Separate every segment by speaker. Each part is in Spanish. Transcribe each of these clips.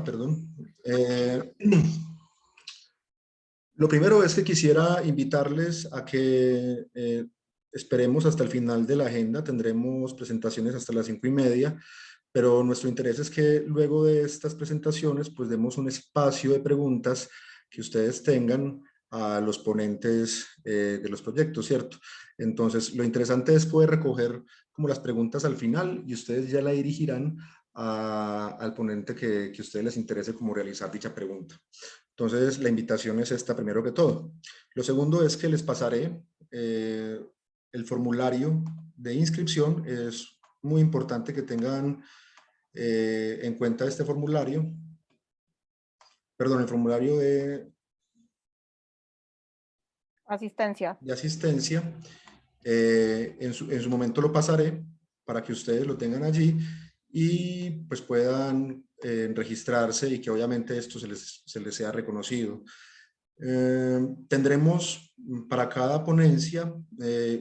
Speaker 1: perdón. Lo primero es que quisiera invitarles a que esperemos hasta el final de la agenda. Tendremos presentaciones hasta las 5:30, pero nuestro interés es que luego de estas presentaciones pues demos un espacio de preguntas que ustedes tengan a los ponentes de los proyectos, ¿cierto? Entonces, lo interesante es poder recoger como las preguntas al final y ustedes ya la dirigirán al ponente que a ustedes les interese como realizar dicha pregunta. Entonces, la invitación es esta primero que todo. Lo segundo es que les pasaré el formulario de inscripción. Es muy importante que tengan en cuenta este formulario. Perdón, el formulario de
Speaker 2: asistencia.
Speaker 1: En su momento lo pasaré para que ustedes lo tengan allí y pues puedan registrarse y que obviamente esto se les sea reconocido. Tendremos para cada ponencia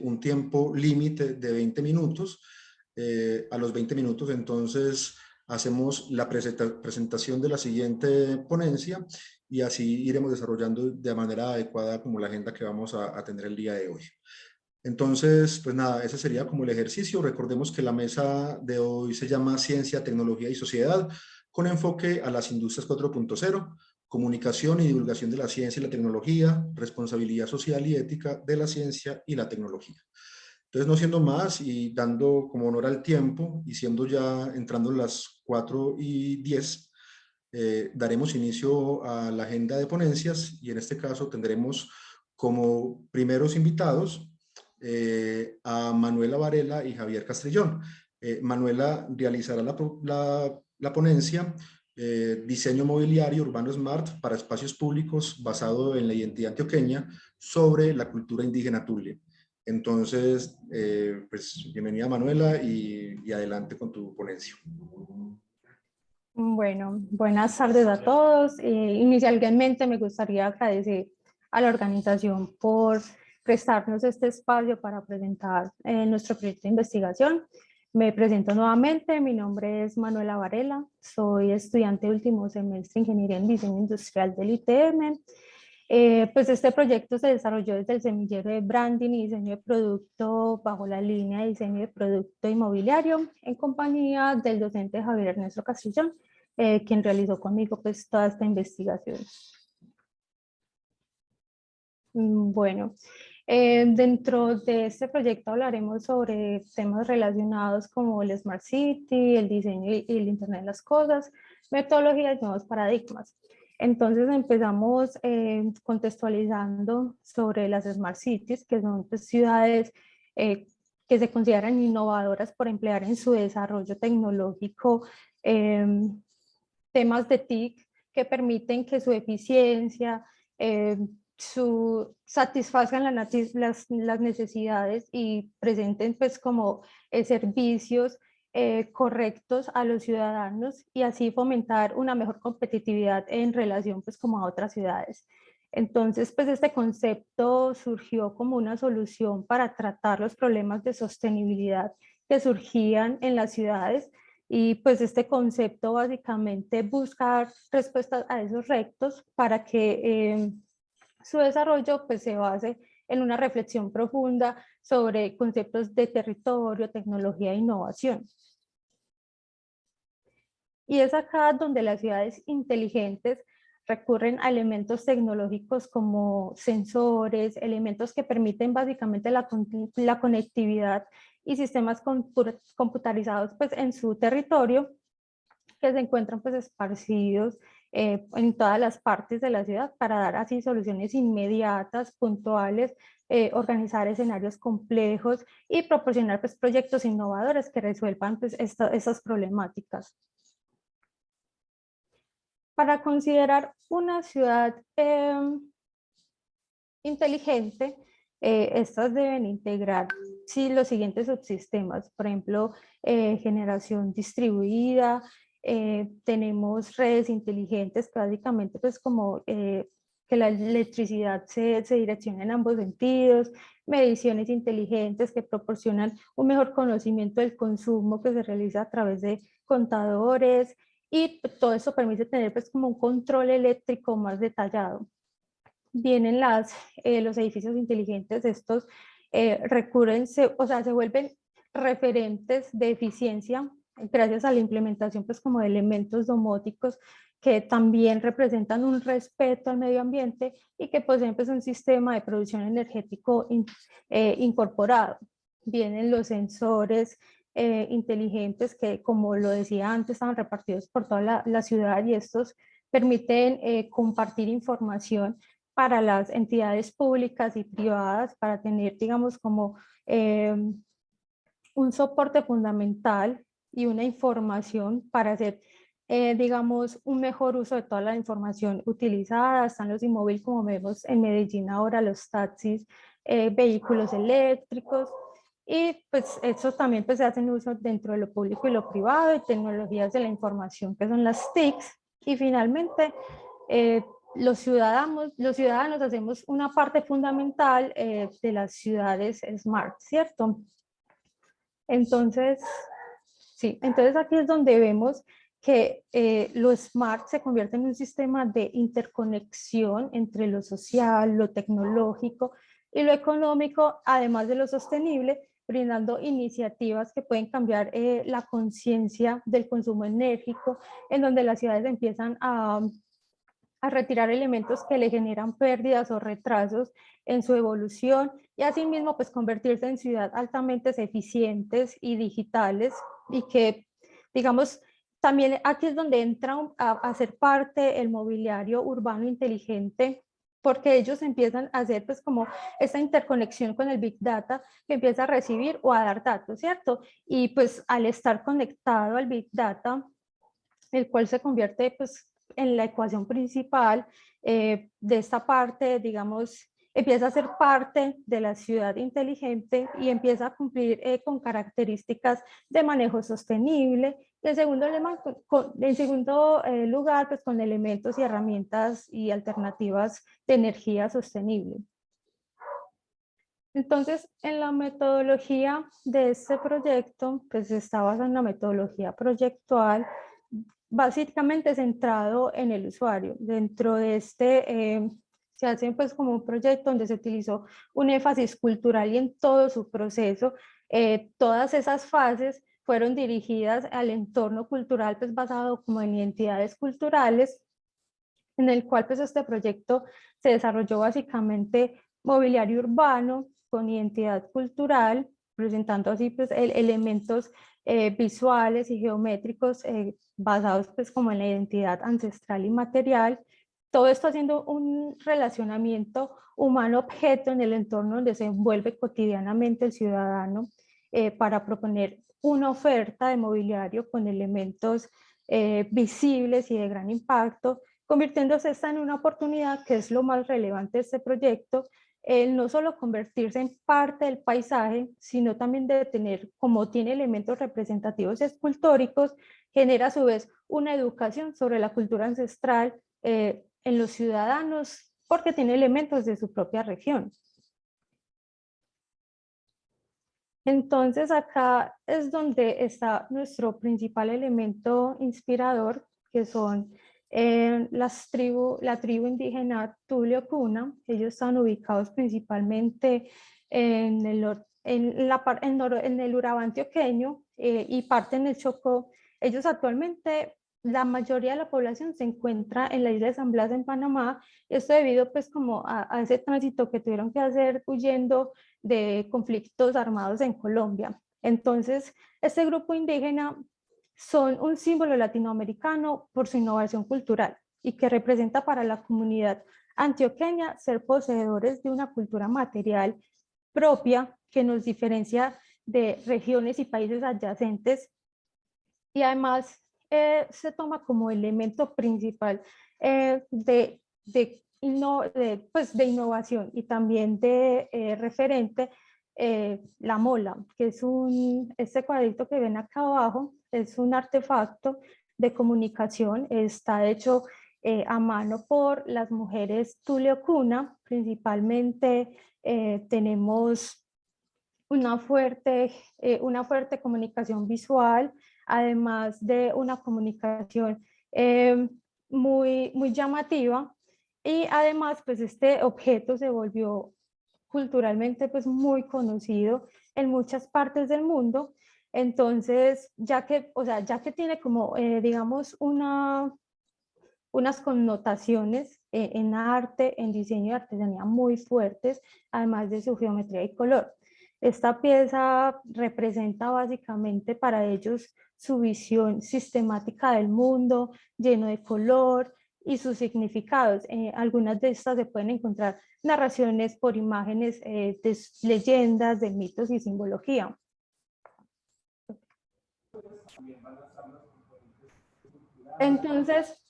Speaker 1: un tiempo límite de 20 minutos. A los 20 minutos entonces hacemos la presentación de la siguiente ponencia y así iremos desarrollando de manera adecuada como la agenda que vamos a tener el día de hoy. Entonces, pues nada, ese sería como el ejercicio. Recordemos que la mesa de hoy se llama Ciencia, Tecnología y Sociedad, con enfoque a las industrias 4.0, comunicación y divulgación de la ciencia y la tecnología, responsabilidad social y ética de la ciencia y la tecnología. Entonces, no siendo más y dando como honor al tiempo y siendo ya entrando las 4:10, daremos inicio a la agenda de ponencias y en este caso tendremos como primeros invitados a Manuela Varela y Javier Castrillón. Manuela realizará la ponencia Diseño Mobiliario Urbano Smart para Espacios Públicos basado en la identidad antioqueña sobre la cultura indígena Tule. Entonces, pues bienvenida Manuela y adelante con tu ponencia.
Speaker 3: Bueno, buenas tardes a todos. Inicialmente me gustaría agradecer a la organización por prestarnos este espacio para presentar nuestro proyecto de investigación. Me presento nuevamente, mi nombre es Manuela Varela, soy estudiante de último semestre de Ingeniería en Diseño Industrial del ITM. Pues este proyecto se desarrolló desde el semillero de branding y diseño de producto bajo la línea de diseño de producto inmobiliario en compañía del docente Javier Ernesto Castrillón, quien realizó conmigo pues toda esta investigación. Bueno, dentro de este proyecto hablaremos sobre temas relacionados como el Smart City, el diseño y el Internet de las cosas, metodologías y nuevos paradigmas. Entonces empezamos contextualizando sobre las Smart Cities, que son pues, ciudades que se consideran innovadoras por emplear en su desarrollo tecnológico temas de TIC que permiten que su eficiencia, satisfazgan las necesidades y presenten pues como servicios correctos a los ciudadanos y así fomentar una mejor competitividad en relación pues como a otras ciudades. Entonces pues este concepto surgió como una solución para tratar los problemas de sostenibilidad que surgían en las ciudades y pues este concepto básicamente busca respuestas a esos retos para que su desarrollo pues, se base en una reflexión profunda sobre conceptos de territorio, tecnología e innovación. Y es acá donde las ciudades inteligentes recurren a elementos tecnológicos como sensores, elementos que permiten básicamente la conectividad y sistemas computarizados pues, en su territorio que se encuentran pues, esparcidos en todas las partes de la ciudad para dar así soluciones inmediatas, puntuales, organizar escenarios complejos y proporcionar pues, proyectos innovadores que resuelvan pues, estas problemáticas. Para considerar una ciudad inteligente, estas deben integrar sí, los siguientes subsistemas, por ejemplo, generación distribuida, tenemos redes inteligentes que básicamente pues como que la electricidad se direcciona en ambos sentidos, mediciones inteligentes que proporcionan un mejor conocimiento del consumo que se realiza a través de contadores, y todo eso permite tener pues como un control eléctrico más detallado. Vienen los edificios inteligentes, estos o sea, se vuelven referentes de eficiencia gracias a la implementación pues como de elementos domóticos que también representan un respeto al medio ambiente y que poseen pues un sistema de producción energético incorporado. Vienen los sensores inteligentes que, como lo decía antes, estaban repartidos por toda la ciudad, y estos permiten compartir información para las entidades públicas y privadas, para tener, digamos, como un soporte fundamental y una información para hacer, digamos, un mejor uso de toda la información utilizada. Están los inmóviles, como vemos en Medellín ahora, los taxis, vehículos eléctricos, y pues eso también pues se hacen uso dentro de lo público y lo privado, y tecnologías de la información que son las TICs. Y finalmente, eh, los ciudadanos hacemos una parte fundamental de las ciudades smart, ¿cierto? Entonces, sí, entonces aquí es donde vemos que lo smart se convierte en un sistema de interconexión entre lo social, lo tecnológico y lo económico, además de lo sostenible, brindando iniciativas que pueden cambiar la conciencia del consumo enérgico, en donde las ciudades empiezan a retirar elementos que le generan pérdidas o retrasos en su evolución, y asimismo pues convertirse en ciudades altamente eficientes y digitales, y que, digamos, también aquí es donde entra a ser parte el mobiliario urbano inteligente, porque ellos empiezan a hacer pues como esta interconexión con el Big Data, que empieza a recibir o a dar datos, ¿cierto? Y pues al estar conectado al Big Data, el cual se convierte pues en la ecuación principal de esta parte, digamos, empieza a ser parte de la ciudad inteligente y empieza a cumplir con características de manejo sostenible. Y en segundo lugar, pues con elementos y herramientas y alternativas de energía sostenible. Entonces, en la metodología de este proyecto, pues está basada en una metodología proyectual, básicamente centrado en el usuario. Dentro de se hace pues como un proyecto donde se utilizó un énfasis cultural, y en todo su proceso, todas esas fases fueron dirigidas al entorno cultural, pues basado como en identidades culturales, en el cual pues este proyecto se desarrolló básicamente mobiliario urbano con identidad cultural, presentando así pues elementos visuales y geométricos basados pues como en la identidad ancestral y material. Todo esto haciendo un relacionamiento humano-objeto en el entorno donde se envuelve cotidianamente el ciudadano, para proponer una oferta de mobiliario con elementos visibles y de gran impacto, convirtiéndose esta en una oportunidad, que es lo más relevante de este proyecto, el no solo convertirse en parte del paisaje, sino también de tener, como tiene elementos representativos escultóricos, genera a su vez una educación sobre la cultura ancestral en los ciudadanos, porque tiene elementos de su propia región. Entonces acá es donde está nuestro principal elemento inspirador, que son la tribu indígena Tulio Cuna. Ellos están ubicados principalmente en el Urabá antioqueño y parte en el Chocó. Ellos actualmente, la mayoría de la población se encuentra en la isla de San Blas en Panamá, esto debido pues como a ese tránsito que tuvieron que hacer huyendo de conflictos armados en Colombia. Entonces, este grupo indígena son un símbolo latinoamericano por su innovación cultural, y que representa para la comunidad antioqueña ser poseedores de una cultura material propia que nos diferencia de regiones y países adyacentes, y además se toma como elemento principal pues, de innovación, y también de referente la mola, que es este cuadrito que ven acá abajo, es un artefacto de comunicación, está hecho a mano por las mujeres Tulio Cuna. Principalmente tenemos una fuerte comunicación visual, además de una comunicación muy llamativa, y además pues este objeto se volvió culturalmente pues muy conocido en muchas partes del mundo. Entonces, ya que, o sea, ya que tiene como, digamos, unas connotaciones en arte, en diseño y artesanía muy fuertes, además de su geometría y color. Esta pieza representa básicamente para ellos su visión sistemática del mundo, lleno de color y sus significados. Algunas de estas se pueden encontrar narraciones por imágenes de leyendas, de mitos y simbología. Entonces,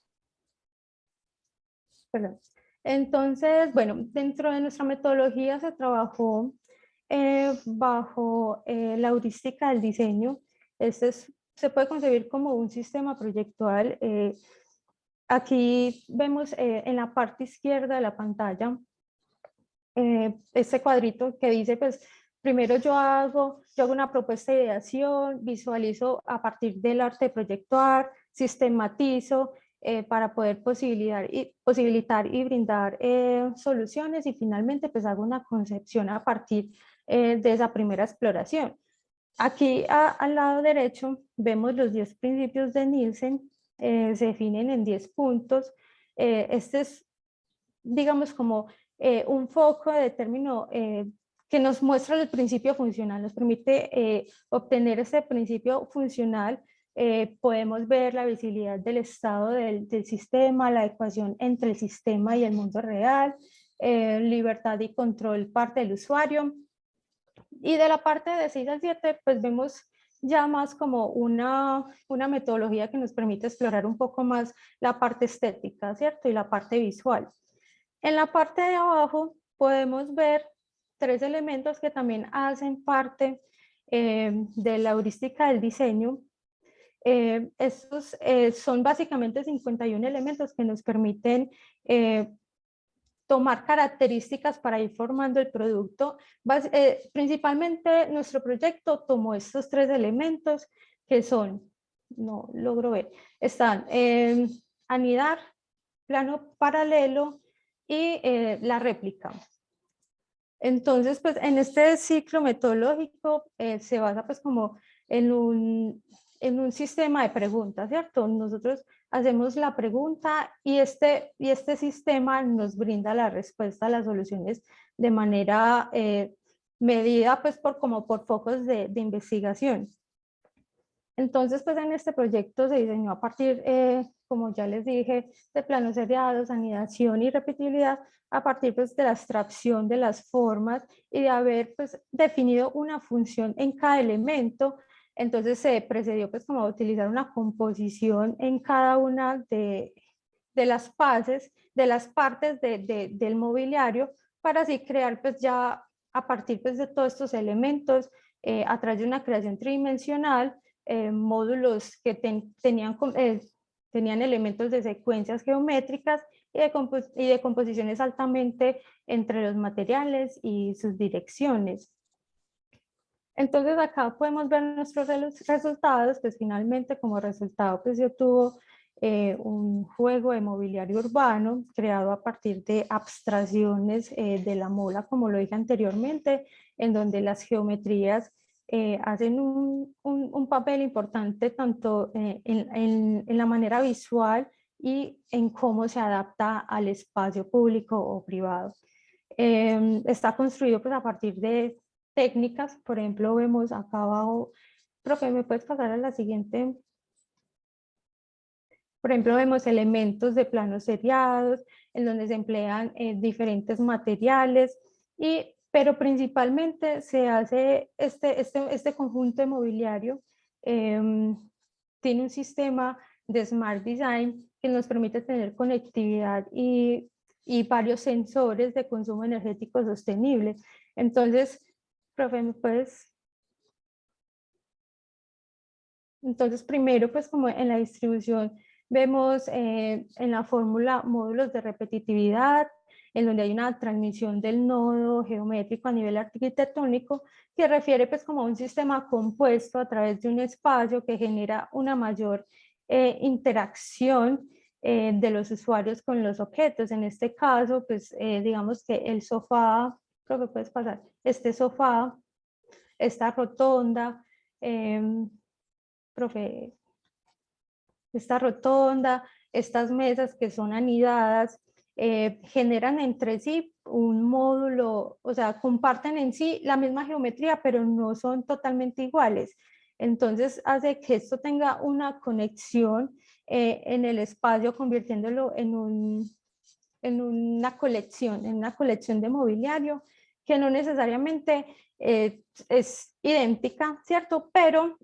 Speaker 3: perdón. Entonces, bueno, dentro de nuestra metodología se trabajó bajo la heurística del diseño. Se puede concebir como un sistema proyectual. Aquí vemos en la parte izquierda de la pantalla este cuadrito que dice, pues, primero yo hago una propuesta de ideación, visualizo a partir del arte proyectual, sistematizo para poder posibilitar y brindar soluciones, y finalmente pues hago una concepción a partir de esa primera exploración. Aquí al lado derecho vemos los 10 principios de Nielsen, se definen en 10 puntos. Este es, digamos, como un foco de término que nos muestra el principio funcional, nos permite obtener ese principio funcional. Podemos ver la visibilidad del estado del sistema, la ecuación entre el sistema y el mundo real, libertad y control parte del usuario. Y de la parte de 6 al 7, pues vemos ya más como una metodología que nos permite explorar un poco más la parte estética, ¿cierto? Y la parte visual. En la parte de abajo podemos ver 3 elementos que también hacen parte de la heurística del diseño. Estos son básicamente 51 elementos que nos permiten tomar características para ir formando el producto. Principalmente nuestro proyecto tomó estos 3 elementos que son, no logro ver, están anidar, plano paralelo y la réplica. Entonces, pues en este ciclo metodológico se basa pues como en un sistema de preguntas, ¿cierto? Nosotros hacemos la pregunta y este sistema nos brinda la respuesta a las soluciones de manera medida pues como por focos de investigación. Entonces, pues en este proyecto se diseñó a partir, como ya les dije, de planos seriados, anidación y repetibilidad, a partir pues, de la abstracción de las formas y de haber pues, definido una función en cada elemento. Entonces se procedió pues, como a utilizar una composición en cada una de las partes del mobiliario, para así crear pues, ya a partir pues, de todos estos elementos, a través de una creación tridimensional, módulos que tenían elementos de secuencias geométricas y de composiciones altamente entre los materiales y sus direcciones. Entonces acá podemos ver nuestros resultados, pues finalmente como resultado pues se obtuvo un juego de mobiliario urbano creado a partir de abstracciones de la mola, como lo dije anteriormente, en donde las geometrías hacen un papel importante tanto en la manera visual y en cómo se adapta al espacio público o privado. Está construido pues, a partir de técnicas, por ejemplo, vemos acá abajo, profe, ¿me puedes pasar a la siguiente? Por ejemplo, vemos elementos de planos seriados, en donde se emplean diferentes materiales, pero principalmente se hace este conjunto de mobiliario, tiene un sistema de Smart Design que nos permite tener conectividad y varios sensores de consumo energético sostenible. Entonces, profe, ¿me puedes? Entonces, primero, pues como en la distribución, vemos en la fórmula módulos de repetitividad, en donde hay una transmisión del nodo geométrico a nivel arquitectónico, que refiere pues como a un sistema compuesto a través de un espacio que genera una mayor interacción de los usuarios con los objetos. En este caso, pues digamos que el sofá, creo que puedes pasar, este sofá, esta rotonda, profe, esta rotonda, estas mesas que son anidadas, generan entre sí un módulo, o sea, comparten en sí la misma geometría, pero no son totalmente iguales. Entonces hace que esto tenga una conexión en el espacio, convirtiéndolo en una colección de mobiliario que no necesariamente es idéntica, ¿cierto? Pero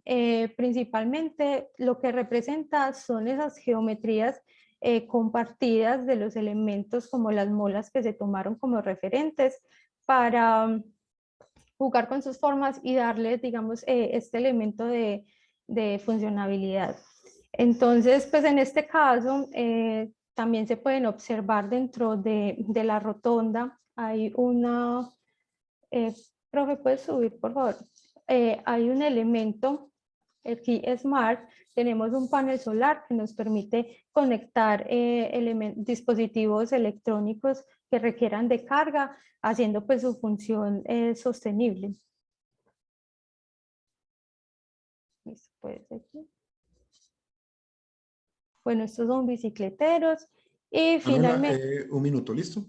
Speaker 3: principalmente lo que representa son esas geometrías compartidas de los elementos como las molas que se tomaron como referentes para jugar con sus formas y darles, digamos, este elemento de funcionabilidad. Entonces, pues en este caso, también se pueden observar dentro de la rotonda, hay una, profe, ¿puedes subir, por favor? Hay un elemento, aquí Smart, tenemos un panel solar que nos permite conectar dispositivos electrónicos que requieran de carga, haciendo pues su función sostenible. Listo, pues aquí. Bueno, estos son bicicleteros y
Speaker 1: Manuela,
Speaker 3: finalmente,
Speaker 1: un minuto, ¿listo?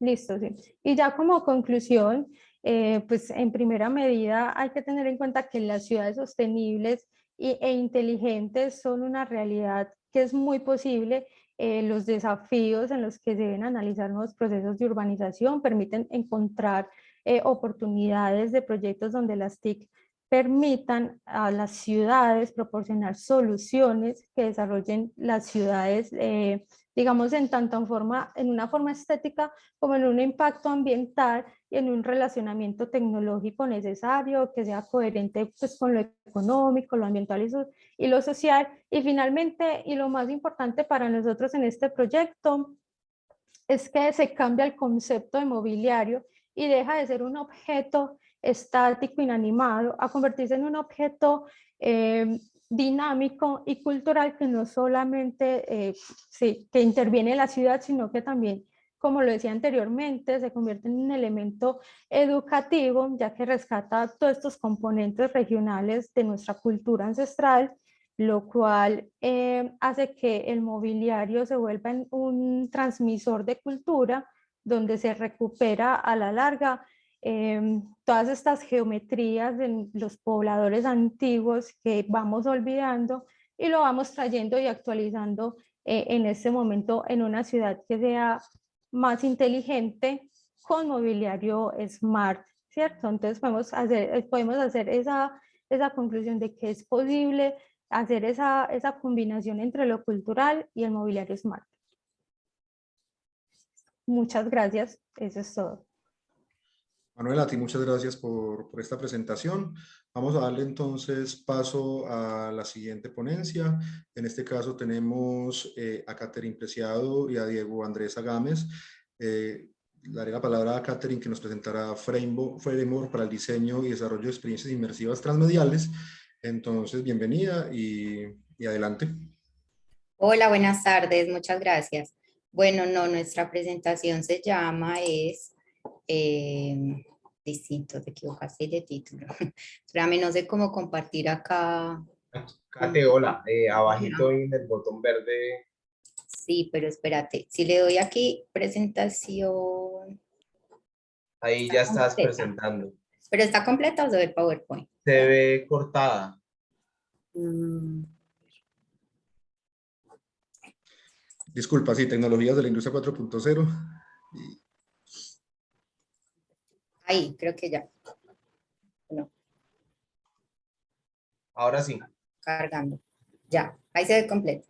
Speaker 3: listo, sí. Y ya como conclusión, pues en primera medida hay que tener en cuenta que las ciudades sostenibles e inteligentes son una realidad que es muy posible. Los desafíos en los que se deben analizar nuevos procesos de urbanización permiten encontrar oportunidades de proyectos donde las TIC permitan a las ciudades proporcionar soluciones que desarrollen las ciudades, digamos, en una forma estética como en un impacto ambiental y en un relacionamiento tecnológico necesario, que sea coherente pues, con lo económico, lo ambiental y lo social. Y finalmente, y lo más importante para nosotros en este proyecto, es que se cambia el concepto de mobiliario y deja de ser un objeto estático, inanimado, a convertirse en un objeto dinámico y cultural que no solamente sí, que interviene en la ciudad, sino que también, como lo decía anteriormente, se convierte en un elemento educativo, ya que rescata todos estos componentes regionales de nuestra cultura ancestral, lo cual hace que el mobiliario se vuelva un transmisor de cultura donde se recupera a la larga todas estas geometrías de los pobladores antiguos que vamos olvidando y lo vamos trayendo y actualizando en este momento en una ciudad que sea más inteligente con mobiliario smart, ¿cierto? Entonces podemos hacer esa conclusión de que es posible hacer esa combinación entre lo cultural y el mobiliario smart. Muchas gracias, eso es todo.
Speaker 1: Manuela, a ti muchas gracias por esta presentación. Vamos a darle entonces paso a la siguiente ponencia. En este caso tenemos a Catherine Preciado y a Diego Andrés Agames. Daré la palabra a Catherine, que nos presentará Framework para el diseño y desarrollo de experiencias inmersivas transmediales. Entonces, bienvenida y adelante.
Speaker 2: Hola, buenas tardes, muchas gracias. Bueno, no, nuestra presentación se llama distinto, te equivocaste de título. Espérame, no sé cómo compartir acá.
Speaker 4: Kate, hola, abajito en el botón verde.
Speaker 2: Sí, pero espérate, si le doy aquí presentación.
Speaker 4: Ahí ya estás presentando.
Speaker 2: ¿Pero está completa o se ve PowerPoint?
Speaker 4: Se ve cortada.
Speaker 1: Disculpa, sí, tecnologías de la industria 4.0.
Speaker 2: Ahí, creo que ya. No.
Speaker 4: Ahora sí.
Speaker 2: Cargando. Ya, ahí se ve completo.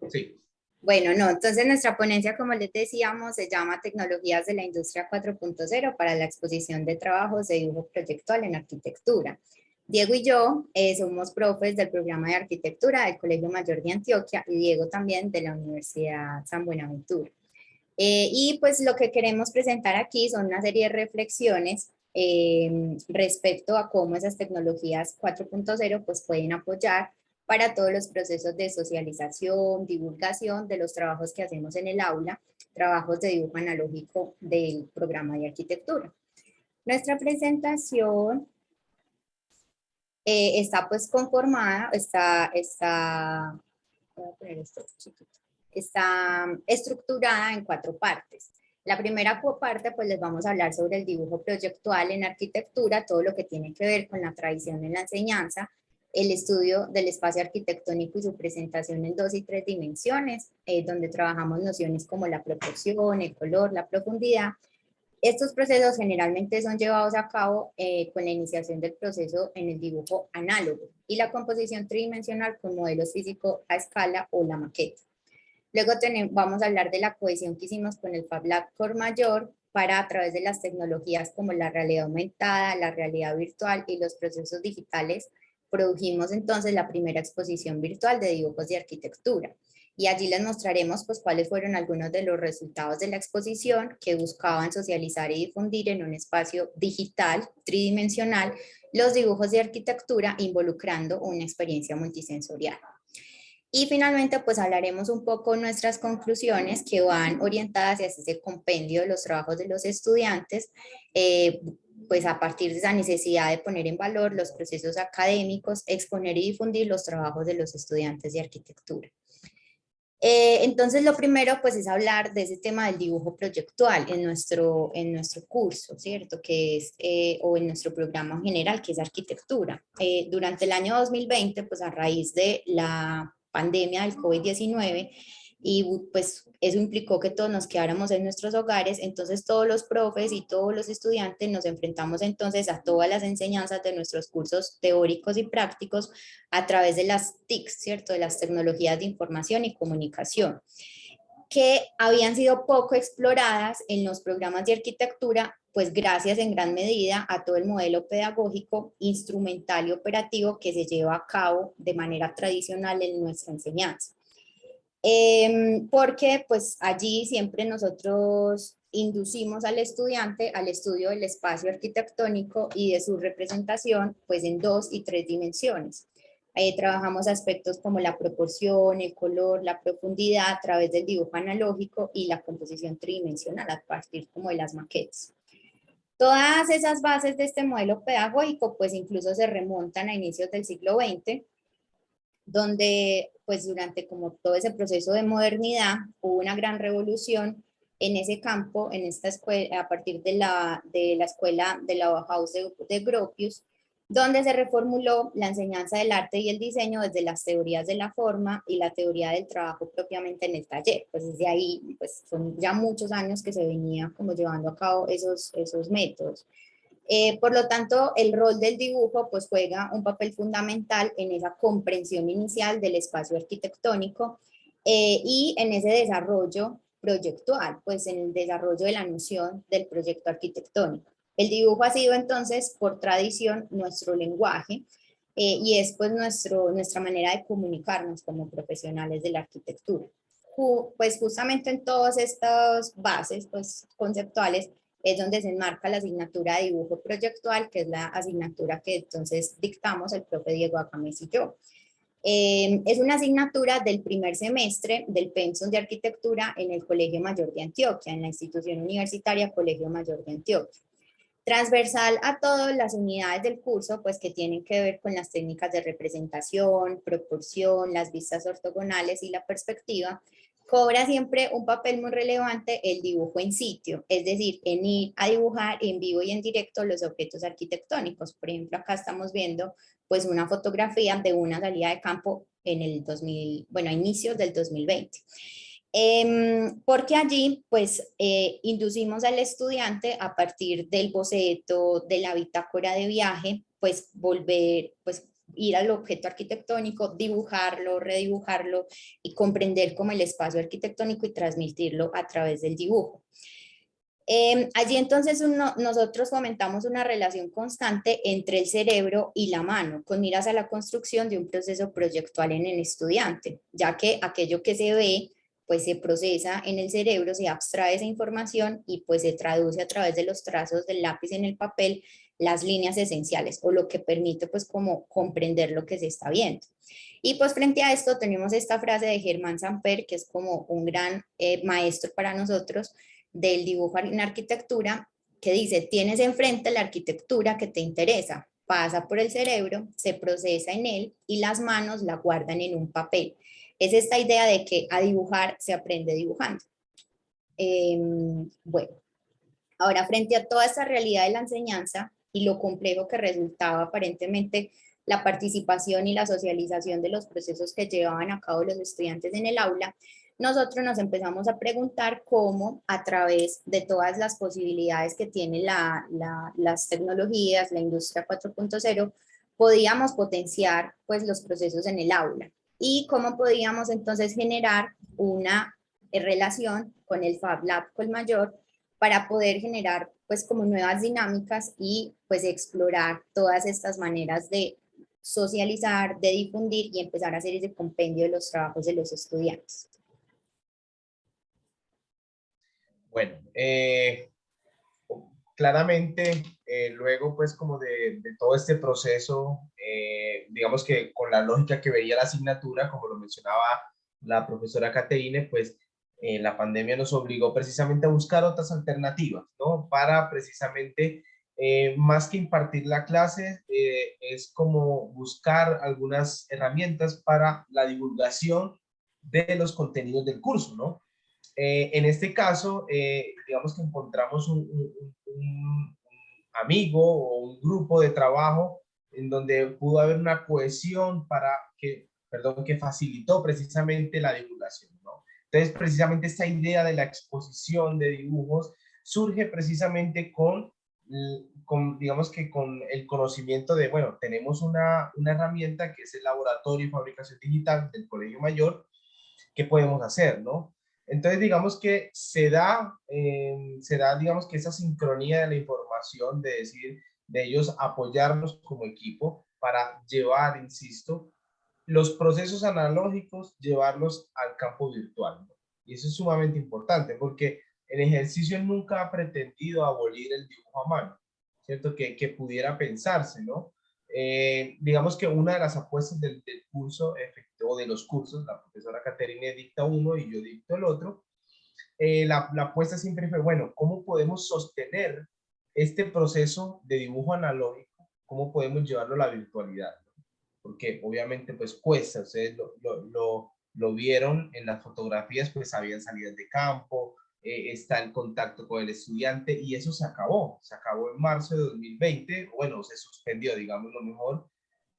Speaker 4: Sí.
Speaker 2: Bueno, no, entonces nuestra ponencia, como les decíamos, se llama Tecnologías de la Industria 4.0 para la exposición de trabajos de dibujo proyectual en arquitectura. Diego y yo somos profes del programa de arquitectura del Colegio Mayor de Antioquia y Diego también de la Universidad San Buenaventura. Y pues lo que queremos presentar aquí son una serie de reflexiones respecto a cómo esas tecnologías 4.0 pues pueden apoyar para todos los procesos de socialización, divulgación de los trabajos que hacemos en el aula, trabajos de dibujo analógico del programa de arquitectura. Nuestra presentación está pues conformada, voy a poner esto chiquito, está estructurada en 4 partes. La primera parte, pues les vamos a hablar sobre el dibujo proyectual en arquitectura, todo lo que tiene que ver con la tradición en la enseñanza, el estudio del espacio arquitectónico y su presentación en 2 y 3 dimensiones, donde trabajamos nociones como la proporción, el color, la profundidad. Estos procesos generalmente son llevados a cabo con la iniciación del proceso en el dibujo análogo y la composición tridimensional con modelos físicos a escala o la maqueta. Luego vamos a hablar de la cohesión que hicimos con el Fab Lab Cormayor para a través de las tecnologías como la realidad aumentada, la realidad virtual y los procesos digitales, produjimos entonces la primera exposición virtual de dibujos de arquitectura. Y allí les mostraremos pues cuáles fueron algunos de los resultados de la exposición que buscaban socializar y difundir en un espacio digital, tridimensional, los dibujos de arquitectura involucrando una experiencia multisensorial. Y finalmente, pues hablaremos un poco nuestras conclusiones que van orientadas hacia ese compendio de los trabajos de los estudiantes, pues a partir de esa necesidad de poner en valor los procesos académicos, exponer y difundir los trabajos de los estudiantes de arquitectura. Entonces, lo primero, pues, es hablar de ese tema del dibujo proyectual en nuestro curso, ¿cierto? Que es, o en nuestro programa general, que es arquitectura. Durante el año 2020, pues, a raíz de la pandemia del COVID-19, y pues eso implicó que todos nos quedáramos en nuestros hogares, entonces todos los profes y todos los estudiantes nos enfrentamos entonces a todas las enseñanzas de nuestros cursos teóricos y prácticos a través de las TICs, ¿cierto? De las tecnologías de información y comunicación, que habían sido poco exploradas en los programas de arquitectura, pues gracias en gran medida a todo el modelo pedagógico, instrumental y operativo que se lleva a cabo de manera tradicional en nuestra enseñanza. Porque pues allí siempre nosotros inducimos al estudiante al estudio del espacio arquitectónico y de su representación pues en 2 y 3 dimensiones. Ahí trabajamos aspectos como la proporción, el color, la profundidad a través del dibujo analógico y la composición tridimensional a partir como de las maquetas. Todas esas bases de este modelo pedagógico pues incluso se remontan a inicios del siglo XX, donde pues durante como todo ese proceso de modernidad hubo una gran revolución en ese campo, en esta escuela, a partir de la escuela de la Bauhaus de Gropius, donde se reformuló la enseñanza del arte y el diseño desde las teorías de la forma y la teoría del trabajo propiamente en el taller. Pues desde ahí pues son ya muchos años que se venía como llevando a cabo esos métodos. Por lo tanto, el rol del dibujo pues juega un papel fundamental en esa comprensión inicial del espacio arquitectónico y en ese desarrollo proyectual, pues en el desarrollo de la noción del proyecto arquitectónico. El dibujo ha sido entonces, por tradición, nuestro lenguaje y es pues nuestra manera de comunicarnos como profesionales de la arquitectura. Pues justamente en todas estas bases pues, conceptuales es donde se enmarca la asignatura de dibujo proyectual, que es la asignatura que entonces dictamos el profe Diego Acames y yo. Es una asignatura del primer semestre del pensum de arquitectura en el Colegio Mayor de Antioquia, en la institución universitaria Colegio Mayor de Antioquia. Transversal a todas las unidades del curso, pues que tienen que ver con las técnicas de representación, proporción, las vistas ortogonales y la perspectiva, cobra siempre un papel muy relevante el dibujo en sitio, es decir, en ir a dibujar en vivo y en directo los objetos arquitectónicos. Por ejemplo, acá estamos viendo pues una fotografía de una salida de campo en el a inicios del 2020. Porque allí pues inducimos al estudiante a partir del boceto, de la bitácora de viaje, pues ir al objeto arquitectónico, dibujarlo, redibujarlo y comprender como el espacio arquitectónico y transmitirlo a través del dibujo. Allí entonces nosotros fomentamos una relación constante entre el cerebro y la mano, con miras a la construcción de un proceso proyectual en el estudiante, ya que aquello que se ve pues se procesa en el cerebro, se abstrae esa información y pues se traduce a través de los trazos del lápiz en el papel las líneas esenciales o lo que permite pues como comprender lo que se está viendo. Y pues frente a esto tenemos esta frase de Germán Samper, que es como un gran maestro para nosotros del dibujo en arquitectura, que dice: tienes enfrente la arquitectura que te interesa, pasa por el cerebro, se procesa en él y las manos la guardan en un papel. Es esta idea de que a dibujar se aprende dibujando. Bueno, ahora frente a toda esta realidad de la enseñanza y lo complejo que resultaba aparentemente la participación y la socialización de los procesos que llevaban a cabo los estudiantes en el aula, nosotros nos empezamos a preguntar cómo a través de todas las posibilidades que tienen las tecnologías, la industria 4.0, podíamos potenciar pues los procesos en el aula y cómo podíamos entonces generar una relación con el Fab Lab Colmayor para poder generar pues como nuevas dinámicas y pues explorar todas estas maneras de socializar, de difundir y empezar a hacer ese compendio de los trabajos de los estudiantes.
Speaker 4: Bueno, claramente, luego pues como de todo este proceso, digamos que con la lógica que veía la asignatura, como lo mencionaba la profesora Caterine, pues la pandemia nos obligó precisamente a buscar otras alternativas, ¿no? Para precisamente, más que impartir la clase, es como buscar algunas herramientas para la divulgación de los contenidos del curso, ¿no? En este caso, digamos que encontramos un amigo o un grupo de trabajo en donde pudo haber una cohesión que facilitó precisamente la divulgación, ¿no? Entonces, precisamente esta idea de la exposición de dibujos surge precisamente digamos que con el conocimiento de, bueno, tenemos una herramienta que es el Laboratorio de Fabricación Digital del Colegio Mayor. ¿Qué podemos hacer, no? Entonces, digamos que digamos que esa sincronía de la información, de decir, de ellos apoyarnos como equipo para llevar, insisto, los procesos analógicos, llevarlos al campo virtual, ¿no? Y eso es sumamente importante porque el ejercicio nunca ha pretendido abolir el dibujo a mano, ¿cierto? Que pudiera pensarse, ¿no? Digamos que una de las apuestas del curso, o de los cursos, la profesora Caterine dicta uno y yo dicto el otro, la apuesta siempre fue, bueno, ¿cómo podemos sostener este proceso de dibujo analógico? ¿Cómo podemos llevarlo a la virtualidad? Porque obviamente pues cuesta, ustedes lo vieron en las fotografías, pues habían salidas de campo, está el contacto con el estudiante y eso se acabó en marzo de 2020, bueno, se suspendió, digamos lo mejor.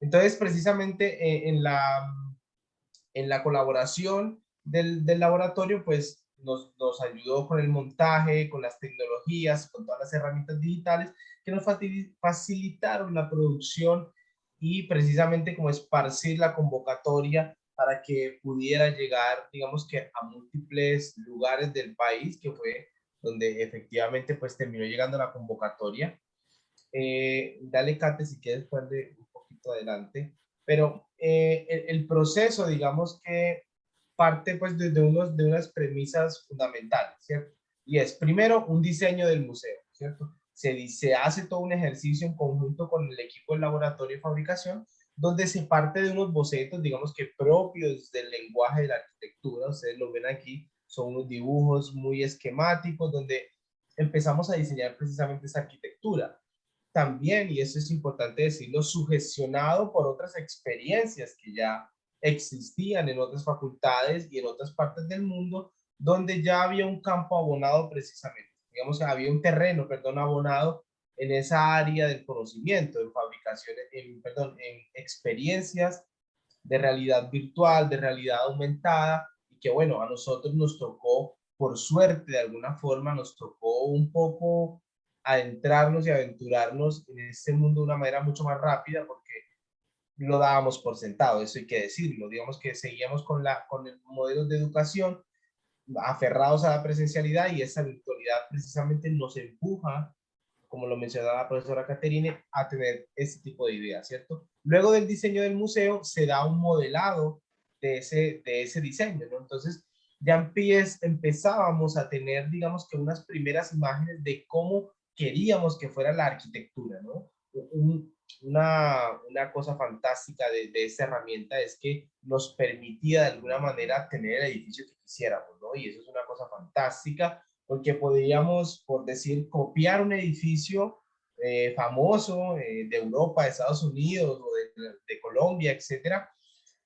Speaker 4: Entonces precisamente en la colaboración del laboratorio, pues nos ayudó con el montaje, con las tecnologías, con todas las herramientas digitales que nos facilitaron la producción y precisamente como esparcir la convocatoria para que pudiera llegar, digamos que a múltiples lugares del país, que fue donde efectivamente pues terminó llegando la convocatoria. Dale, Kate, si quieres ponerle un poquito adelante. Pero el proceso, digamos que parte pues de unas premisas fundamentales, ¿cierto? Y es, primero, un diseño del museo, ¿cierto? Se hace todo un ejercicio en conjunto con el equipo del laboratorio de fabricación, donde se parte de unos bocetos, digamos que propios del lenguaje de la arquitectura. Ustedes lo ven aquí, son unos dibujos muy esquemáticos, donde empezamos a diseñar precisamente esa arquitectura. También, y eso es importante decirlo, sugestionado por otras experiencias que ya existían en otras facultades y en otras partes del mundo, donde ya había un campo abonado precisamente. Digamos que había un terreno, perdón, abonado en esa área del conocimiento, en fabricaciones, en experiencias de realidad virtual, de realidad aumentada, y que bueno, a nosotros nos tocó, por suerte de alguna forma, nos tocó un poco adentrarnos y aventurarnos en este mundo de una manera mucho más rápida, porque lo dábamos por sentado, eso hay que decirlo. Digamos que seguíamos con el modelo de educación aferrados a la presencialidad, y esa virtualidad precisamente nos empuja, como lo mencionaba la profesora Caterine, a tener ese tipo de ideas, ¿cierto? Luego del diseño del museo se da un modelado de ese diseño, ¿no? Entonces, ya empezábamos a tener, digamos que unas primeras imágenes de cómo queríamos que fuera la arquitectura, ¿no? Una cosa fantástica de esta herramienta es que nos permitía de alguna manera tener el edificio que quisiéramos, ¿no? Y eso es una cosa fantástica porque podíamos, por decir, copiar un edificio famoso de Europa, de Estados Unidos o de Colombia, etcétera,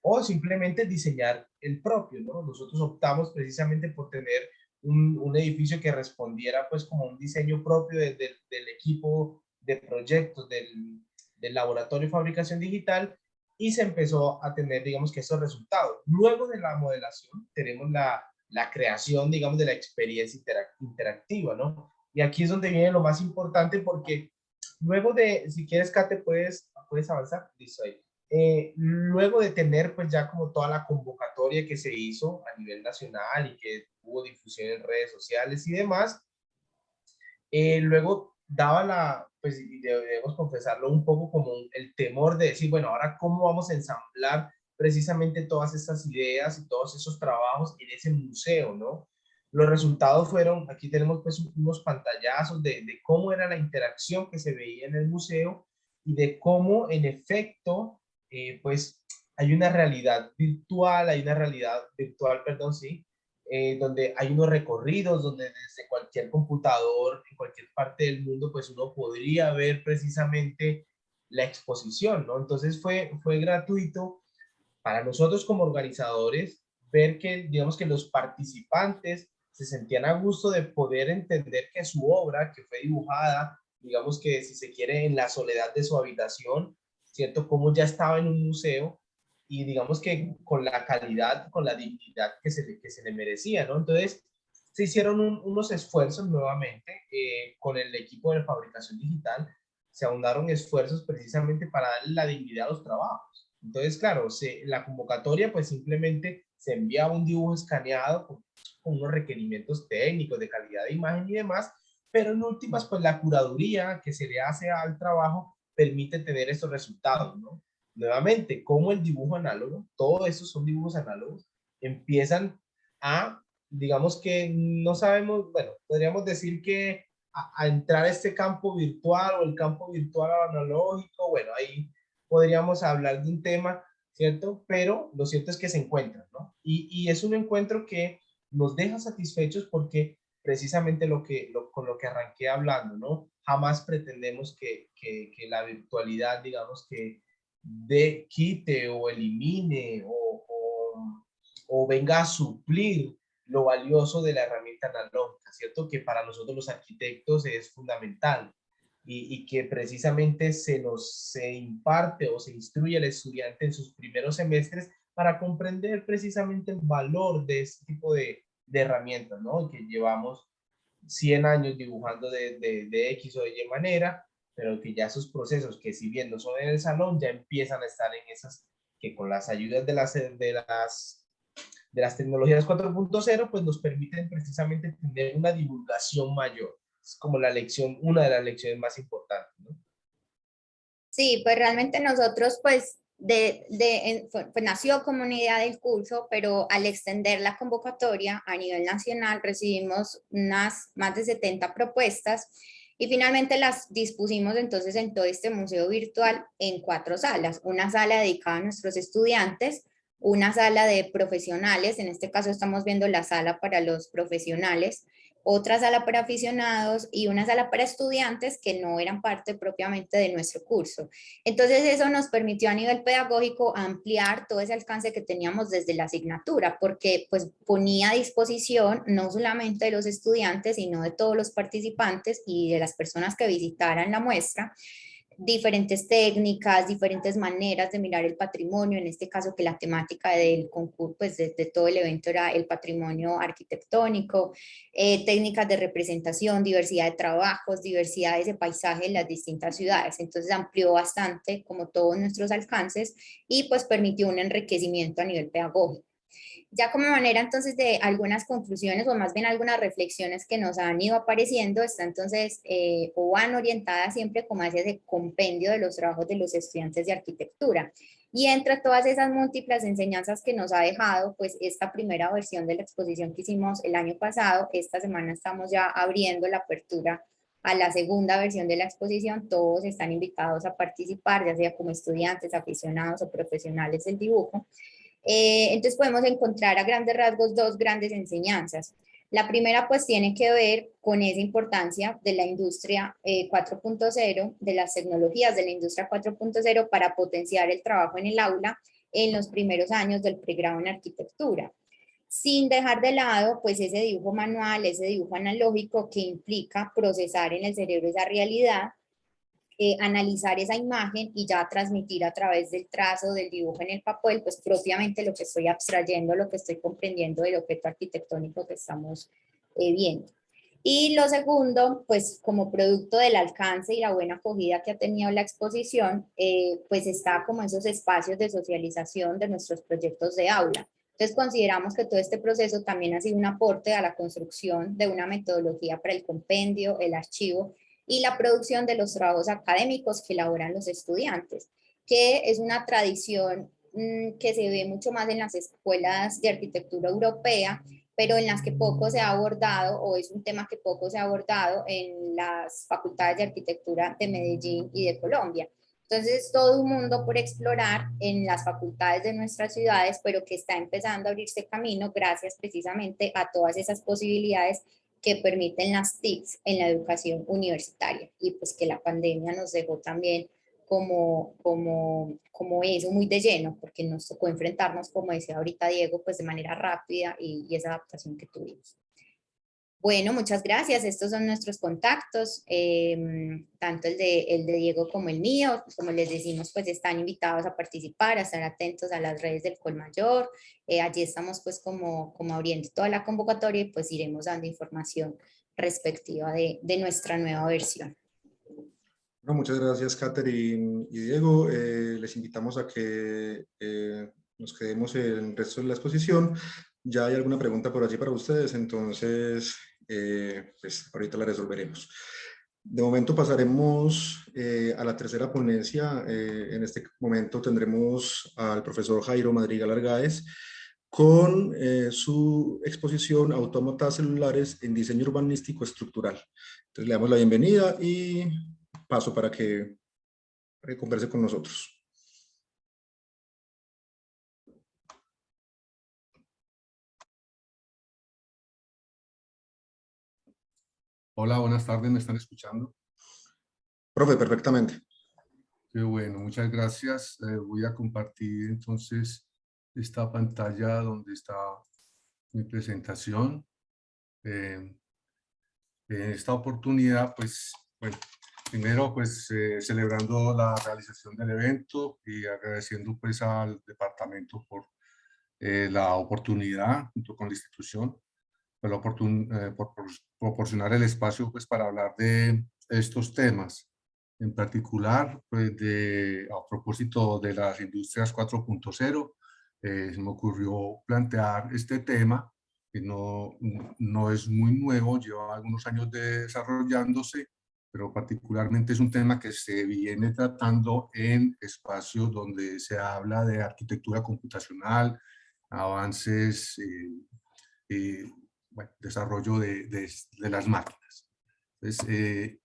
Speaker 4: o simplemente diseñar el propio, ¿no? Nosotros optamos precisamente por tener un edificio que respondiera pues como un diseño propio del equipo de proyectos del laboratorio de fabricación digital y se empezó a tener, digamos que esos resultados. Luego de la modelación tenemos la creación, digamos, de la experiencia interactiva, ¿no? Y aquí es donde viene lo más importante porque luego de, si quieres, Kate, puedes avanzar, listo ahí. Luego de tener pues ya como toda la convocatoria que se hizo a nivel nacional y que hubo difusión en redes sociales y demás, luego daba pues y debemos confesarlo un poco como el temor de decir, bueno, ahora cómo vamos a ensamblar precisamente todas estas ideas y todos esos trabajos en ese museo, ¿no? Los resultados fueron, aquí tenemos pues unos pantallazos de cómo era la interacción que se veía en el museo y de cómo en efecto pues hay una realidad virtual, perdón, sí, donde hay unos recorridos, donde desde cualquier computador, en cualquier parte del mundo, pues uno podría ver precisamente la exposición, ¿no? Entonces fue gratuito para nosotros como organizadores ver que, digamos que los participantes se sentían a gusto de poder entender que su obra, que fue dibujada, digamos que si se quiere, en la soledad de su habitación, ¿cierto? Como ya estaba en un museo y digamos que con la calidad, con la dignidad que se le merecía, ¿no? Entonces, se hicieron unos esfuerzos nuevamente con el equipo de fabricación digital, se aunaron esfuerzos precisamente para darle la dignidad a los trabajos. Entonces, claro, la convocatoria pues simplemente se enviaba un dibujo escaneado con unos requerimientos técnicos de calidad de imagen y demás, pero en últimas pues la curaduría que se le hace al trabajo permite tener estos resultados, ¿no? Nuevamente, como el dibujo análogo, todos estos son dibujos análogos, empiezan a, digamos que no sabemos, bueno, podríamos decir que a entrar a este campo virtual o el campo virtual analógico, bueno, ahí podríamos hablar de un tema, ¿cierto? Pero lo cierto es que se encuentran, ¿no? Y es un encuentro que nos deja satisfechos porque precisamente con lo que arranqué hablando, ¿no? Jamás pretendemos que la virtualidad, digamos, que quite o elimine o venga a suplir lo valioso de la herramienta analógica, ¿cierto? Que para nosotros los arquitectos es fundamental y que precisamente se imparte o se instruye al estudiante en sus primeros semestres para comprender precisamente el valor de este tipo de herramientas, ¿no? Que llevamos 100 años dibujando de X o de Y manera, pero que ya esos procesos que si bien no son en el salón, ya empiezan a estar en esas, que con las ayudas de las tecnologías 4.0, pues nos permiten precisamente tener una divulgación mayor. Es como la lección, una de las lecciones más importantes, ¿no?
Speaker 2: Sí, pues realmente nosotros pues pues nació como una idea del curso, pero al extender la convocatoria a nivel nacional recibimos unas más de 70 propuestas y finalmente las dispusimos entonces en todo este museo virtual en 4 salas. Una sala dedicada a nuestros estudiantes, una sala de profesionales, en este caso estamos viendo la sala para los profesionales, otra sala para aficionados y una sala para estudiantes que no eran parte propiamente de nuestro curso. Entonces eso nos permitió a nivel pedagógico ampliar todo ese alcance que teníamos desde la asignatura, porque pues ponía a disposición no solamente de los estudiantes, sino de todos los participantes y de las personas que visitaran la muestra, diferentes técnicas, diferentes maneras de mirar el patrimonio, en este caso que la temática del concurso, pues de todo el evento era el patrimonio arquitectónico, técnicas de representación, diversidad de trabajos, diversidades de paisaje en las distintas ciudades, entonces amplió bastante como todos nuestros alcances y pues permitió un enriquecimiento a nivel pedagógico. Ya como manera entonces de algunas conclusiones o más bien algunas reflexiones que nos han ido apareciendo, está entonces o van orientadas siempre como hacia ese compendio de los trabajos de los estudiantes de arquitectura. Y entre todas esas múltiples enseñanzas que nos ha dejado, pues esta primera versión de la exposición que hicimos el año pasado, esta semana estamos ya abriendo la apertura a la segunda versión de la exposición. Todos están invitados a participar, ya sea como estudiantes, aficionados o profesionales del dibujo. Entonces podemos encontrar a grandes rasgos dos grandes enseñanzas. La primera pues tiene que ver con esa importancia de la industria 4.0, de las tecnologías de la industria 4.0 para potenciar el trabajo en el aula en los primeros años del pregrado en arquitectura, sin dejar de lado pues ese dibujo manual, ese dibujo analógico que implica procesar en el cerebro esa realidad, analizar esa imagen y ya transmitir a través del trazo, del dibujo en el papel, pues propiamente lo que estoy abstrayendo, lo que estoy comprendiendo del objeto arquitectónico que estamos viendo. Y lo segundo, pues como producto del alcance y la buena acogida que ha tenido la exposición, pues está como esos espacios de socialización de nuestros proyectos de aula. Entonces consideramos que todo este proceso también ha sido un aporte a la construcción de una metodología para el compendio, el archivo y la producción de los trabajos académicos que elaboran los estudiantes, que es una tradición que se ve mucho más en las escuelas de arquitectura europea, pero en las que poco se ha abordado, o es un tema que poco se ha abordado en las facultades de arquitectura de Medellín y de Colombia. Entonces, todo un mundo por explorar en las facultades de nuestras ciudades, pero que está empezando a abrirse camino gracias precisamente a todas esas posibilidades que permiten las TICs en la educación universitaria, y pues que la pandemia nos dejó también como eso muy de lleno, porque nos tocó enfrentarnos, como decía ahorita Diego, pues de manera rápida y esa adaptación que tuvimos. Bueno, muchas gracias. Estos son nuestros contactos, tanto el de Diego como el mío. Como les decimos, pues están invitados a participar, a estar atentos a las redes del Colmayor. Allí estamos pues como abriendo toda la convocatoria y pues iremos dando información respectiva de nuestra nueva versión.
Speaker 1: Bueno, muchas gracias, Catherine y Diego. Les invitamos a que nos quedemos en el resto de la exposición. Ya hay alguna pregunta por allí para ustedes, entonces pues ahorita la resolveremos. De momento pasaremos a la tercera ponencia. En este momento tendremos al profesor Jairo Madrigal Argáez con su exposición Autómatas celulares en diseño urbanístico estructural. Entonces le damos la bienvenida y paso para que converse con nosotros.
Speaker 5: Hola, buenas tardes, ¿me están escuchando?
Speaker 1: Profe, perfectamente.
Speaker 5: Qué bueno, muchas gracias. Voy a compartir entonces esta pantalla donde está mi presentación. En esta oportunidad, pues, bueno, primero, pues, celebrando la realización del evento y agradeciendo, pues, al departamento por la oportunidad, junto con la institución, por proporcionar el espacio, pues, para hablar de estos temas. En particular, pues, a propósito de las industrias 4.0, se me ocurrió plantear este tema, que no es muy nuevo, lleva algunos años desarrollándose, pero particularmente es un tema que se viene tratando en espacios donde se habla de arquitectura computacional, avances, bueno, desarrollo de las máquinas. Entonces,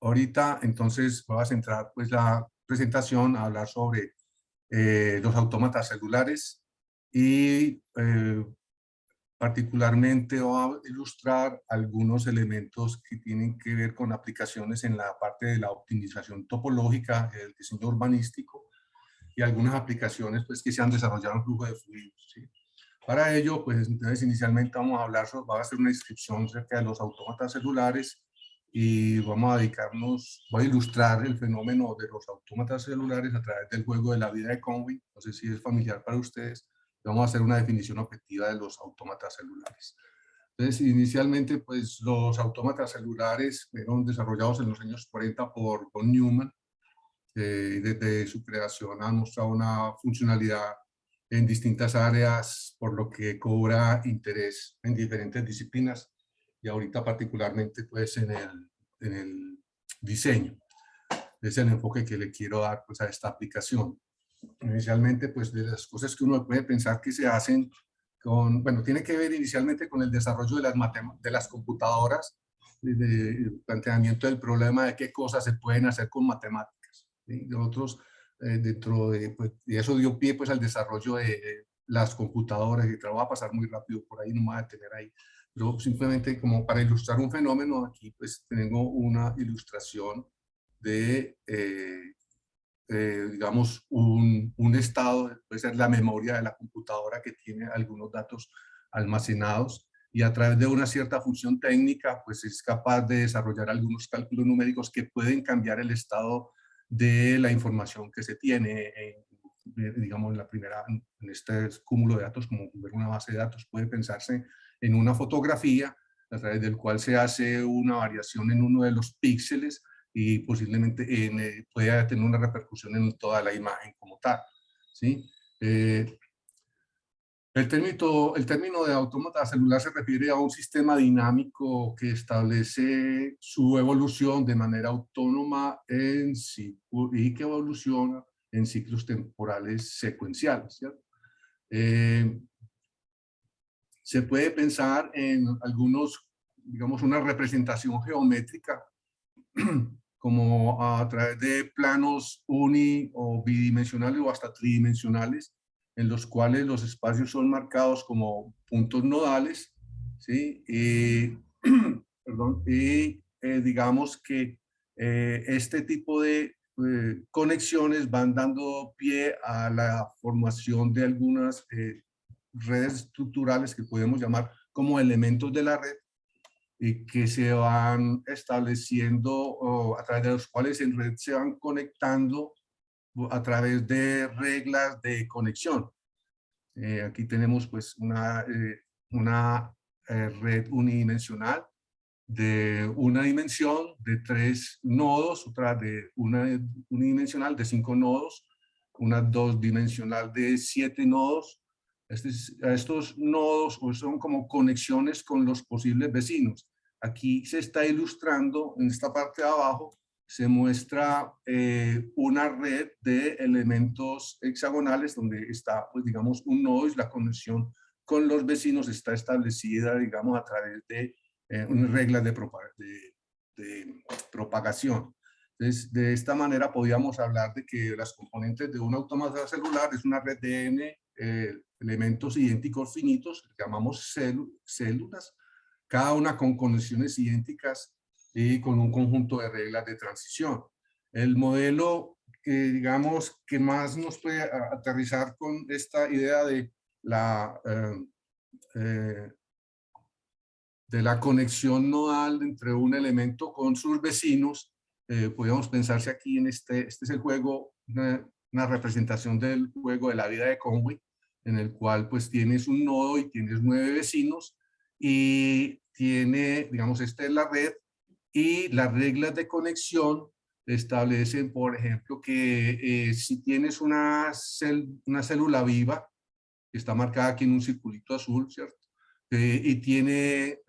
Speaker 5: ahorita, entonces, voy a centrar pues la presentación a hablar sobre los autómatas celulares y particularmente voy a ilustrar algunos elementos que tienen que ver con aplicaciones en la parte de la optimización topológica, el diseño urbanístico y algunas aplicaciones pues, que se han desarrollado en flujo de fluidos, ¿sí? Para ello, pues entonces inicialmente vamos a hablar voy a hacer una descripción acerca de los autómatas celulares y vamos a dedicarnos, voy a ilustrar el fenómeno de los autómatas celulares a través del juego de la vida de Conway. No sé si es familiar para ustedes. Vamos a hacer una definición objetiva de los autómatas celulares. Entonces, inicialmente, pues los autómatas celulares fueron desarrollados en los años 40 por von Neumann. Desde su creación han mostrado una funcionalidad en distintas áreas, por lo que cobra interés en diferentes disciplinas y ahorita particularmente pues en el diseño. es el enfoque que le quiero dar pues, a esta aplicación. Inicialmente, pues de las cosas que uno puede pensar que se hacen con, bueno, tiene que ver inicialmente con el desarrollo de las computadoras, de planteamiento del problema de qué cosas se pueden hacer con matemáticas. ¿Sí? Nosotros, dentro de, pues, y eso dio pie pues al desarrollo de las computadoras, y te lo voy a pasar muy rápido por ahí, no me voy a detener ahí, pero simplemente como para ilustrar un fenómeno, aquí pues tengo una ilustración de, digamos, un estado, puede ser la memoria de la computadora que tiene algunos datos almacenados y a través de una cierta función técnica, pues es capaz de desarrollar algunos cálculos numéricos que pueden cambiar el estado de la información que se tiene, digamos, en este cúmulo de datos, como ver una base de datos, puede pensarse en una fotografía a través del cual se hace una variación en uno de los píxeles y posiblemente pueda tener una repercusión en toda la imagen como tal, ¿sí? El término de autómata celular se refiere a un sistema dinámico que establece su evolución de manera autónoma y que evoluciona en ciclos temporales secuenciales, ¿cierto? Se puede pensar en algunos, digamos, una representación geométrica como a través de planos o bidimensionales o hasta tridimensionales, en los cuales los espacios son marcados como puntos nodales, ¿sí? Perdón, digamos que este tipo de conexiones van dando pie a la formación de algunas redes estructurales que podemos llamar como elementos de la red, y que se van estableciendo a través de los cuales en red se van conectando a través de reglas de conexión. Aquí tenemos pues una red unidimensional de una dimensión de 3 nodos, otra de una unidimensional de 5 nodos, una 2-dimensional de 7 nodos. Estos nodos son como conexiones con los posibles vecinos. Aquí se está ilustrando, en esta parte de abajo, se muestra una red de elementos hexagonales donde está, pues digamos, un nodo y la conexión con los vecinos está establecida, digamos, a través de unas reglas de propagación. Entonces, de esta manera podíamos hablar de que las componentes de un autómata celular es una red de n elementos idénticos finitos, que llamamos células, cada una con conexiones idénticas y con un conjunto de reglas de transición. El modelo que digamos que más nos puede aterrizar con esta idea de la conexión nodal entre un elemento con sus vecinos, podríamos pensarse aquí en este es el juego, una representación del juego de la vida de Conway, en el cual pues tienes un nodo y tienes 9 vecinos y tiene, digamos, esta es la red y las reglas de conexión establecen, por ejemplo, que si tienes una célula viva, que está marcada aquí en un circulito azul, ¿cierto? Y tiene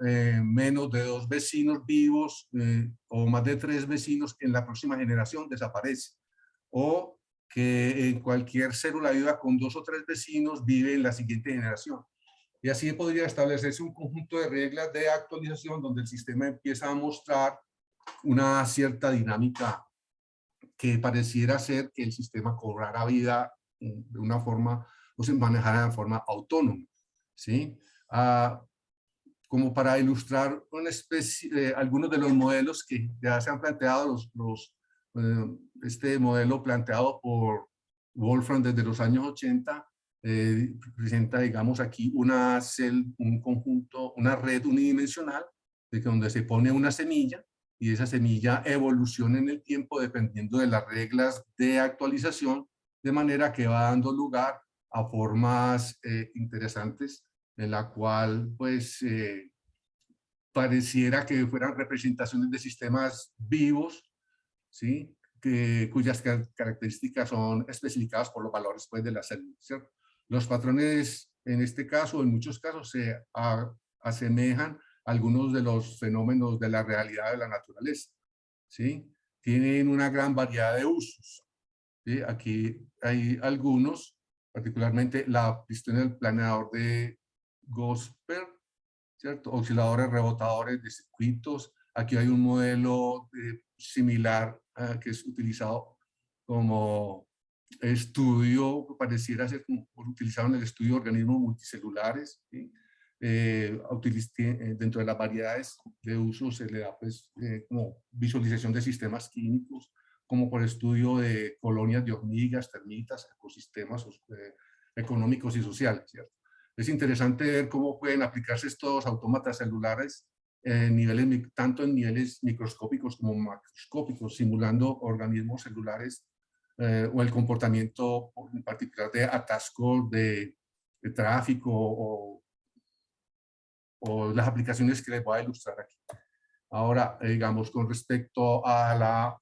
Speaker 5: menos de 2 vecinos vivos o más de 3 vecinos, que en la próxima generación desaparece. O que en cualquier célula viva con 2 o 3 vecinos vive en la siguiente generación. Y así podría establecerse un conjunto de reglas de actualización donde el sistema empieza a mostrar una cierta dinámica que pareciera ser que el sistema cobrara vida de una forma, o se manejara de forma autónoma, ¿sí? Como para ilustrar una especie, algunos de los modelos que ya se han planteado, este modelo planteado por Wolfram desde los años 80, presenta, digamos, aquí un conjunto, una red unidimensional, donde se pone una semilla, y esa semilla evoluciona en el tiempo dependiendo de las reglas de actualización, de manera que va dando lugar a formas interesantes, en la cual pues pareciera que fueran representaciones de sistemas vivos, ¿sí? Cuyas características son especificadas por los valores pues, de la célula, ¿cierto? Los patrones, en este caso, en muchos casos, se asemejan a algunos de los fenómenos de la realidad de la naturaleza, ¿sí? tienen una gran variedad de usos. ¿Sí? Aquí hay algunos, particularmente la pistón del planeador de Gosper, ¿cierto? Osciladores rebotadores de circuitos. Aquí hay un modelo similar que es utilizado como estudio, pareciera ser como utilizado en el estudio de organismos multicelulares. ¿Sí? Dentro de las variedades de uso se le da pues, como visualización de sistemas químicos, como por estudio de colonias de hormigas, termitas, ecosistemas económicos y sociales, ¿cierto? Es interesante ver cómo pueden aplicarse estos autómatas celulares tanto en niveles microscópicos como macroscópicos, simulando organismos celulares o el comportamiento en particular de atasco de tráfico o las aplicaciones que les voy a ilustrar aquí. Ahora, digamos, con respecto a la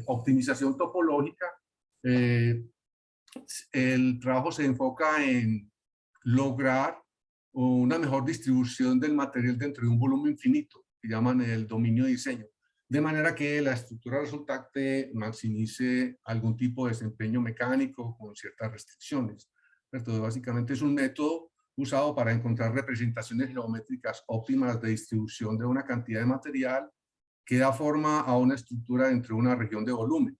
Speaker 5: optimización topológica, el trabajo se enfoca en lograr una mejor distribución del material dentro de un volumen finito, que llaman el dominio de diseño, de manera que la estructura resultante maximice algún tipo de desempeño mecánico con ciertas restricciones. Entonces, básicamente es un método usado para encontrar representaciones geométricas óptimas de distribución de una cantidad de material que da forma a una estructura dentro de una región de volumen.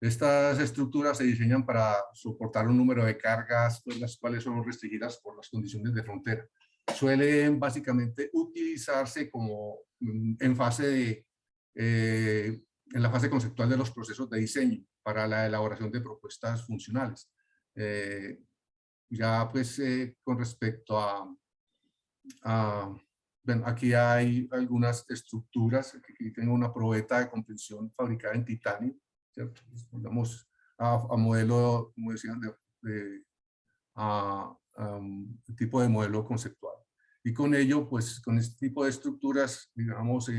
Speaker 5: Estas estructuras se diseñan para soportar un número de cargas, pues, las cuales son restringidas por las condiciones de frontera. Suelen básicamente utilizarse como en la fase conceptual de los procesos de diseño para la elaboración de propuestas funcionales. Ya pues con respecto bueno, aquí hay algunas estructuras. Aquí tengo una probeta de contención fabricada en titanio, ¿cierto? Vamos a modelo, como decían, tipo de modelo conceptual. Y con ello, pues con este tipo de estructuras, digamos,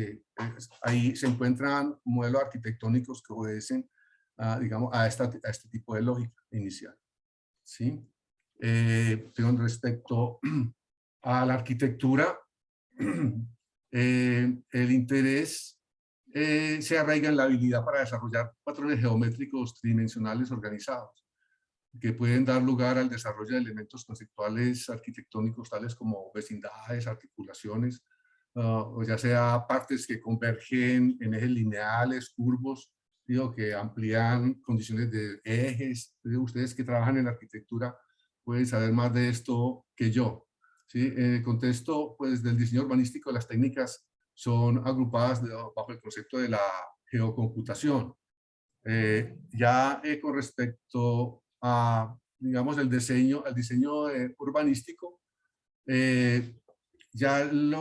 Speaker 5: ahí se encuentran modelos arquitectónicos que obedecen, digamos, a este tipo de lógica inicial. ¿Sí? Con respecto a la arquitectura, el interés se arraiga en la habilidad para desarrollar patrones geométricos tridimensionales organizados, que pueden dar lugar al desarrollo de elementos conceptuales arquitectónicos tales como vecindades, articulaciones, o ya sea partes que convergen en ejes lineales, curvos, digo, que amplían condiciones de ejes. Ustedes que trabajan en arquitectura pueden saber más de esto que yo. ¿Sí? En el contexto pues, del diseño urbanístico, las técnicas son agrupadas bajo el concepto de la geocomputación. Con respecto a, digamos, el diseño urbanístico, ya el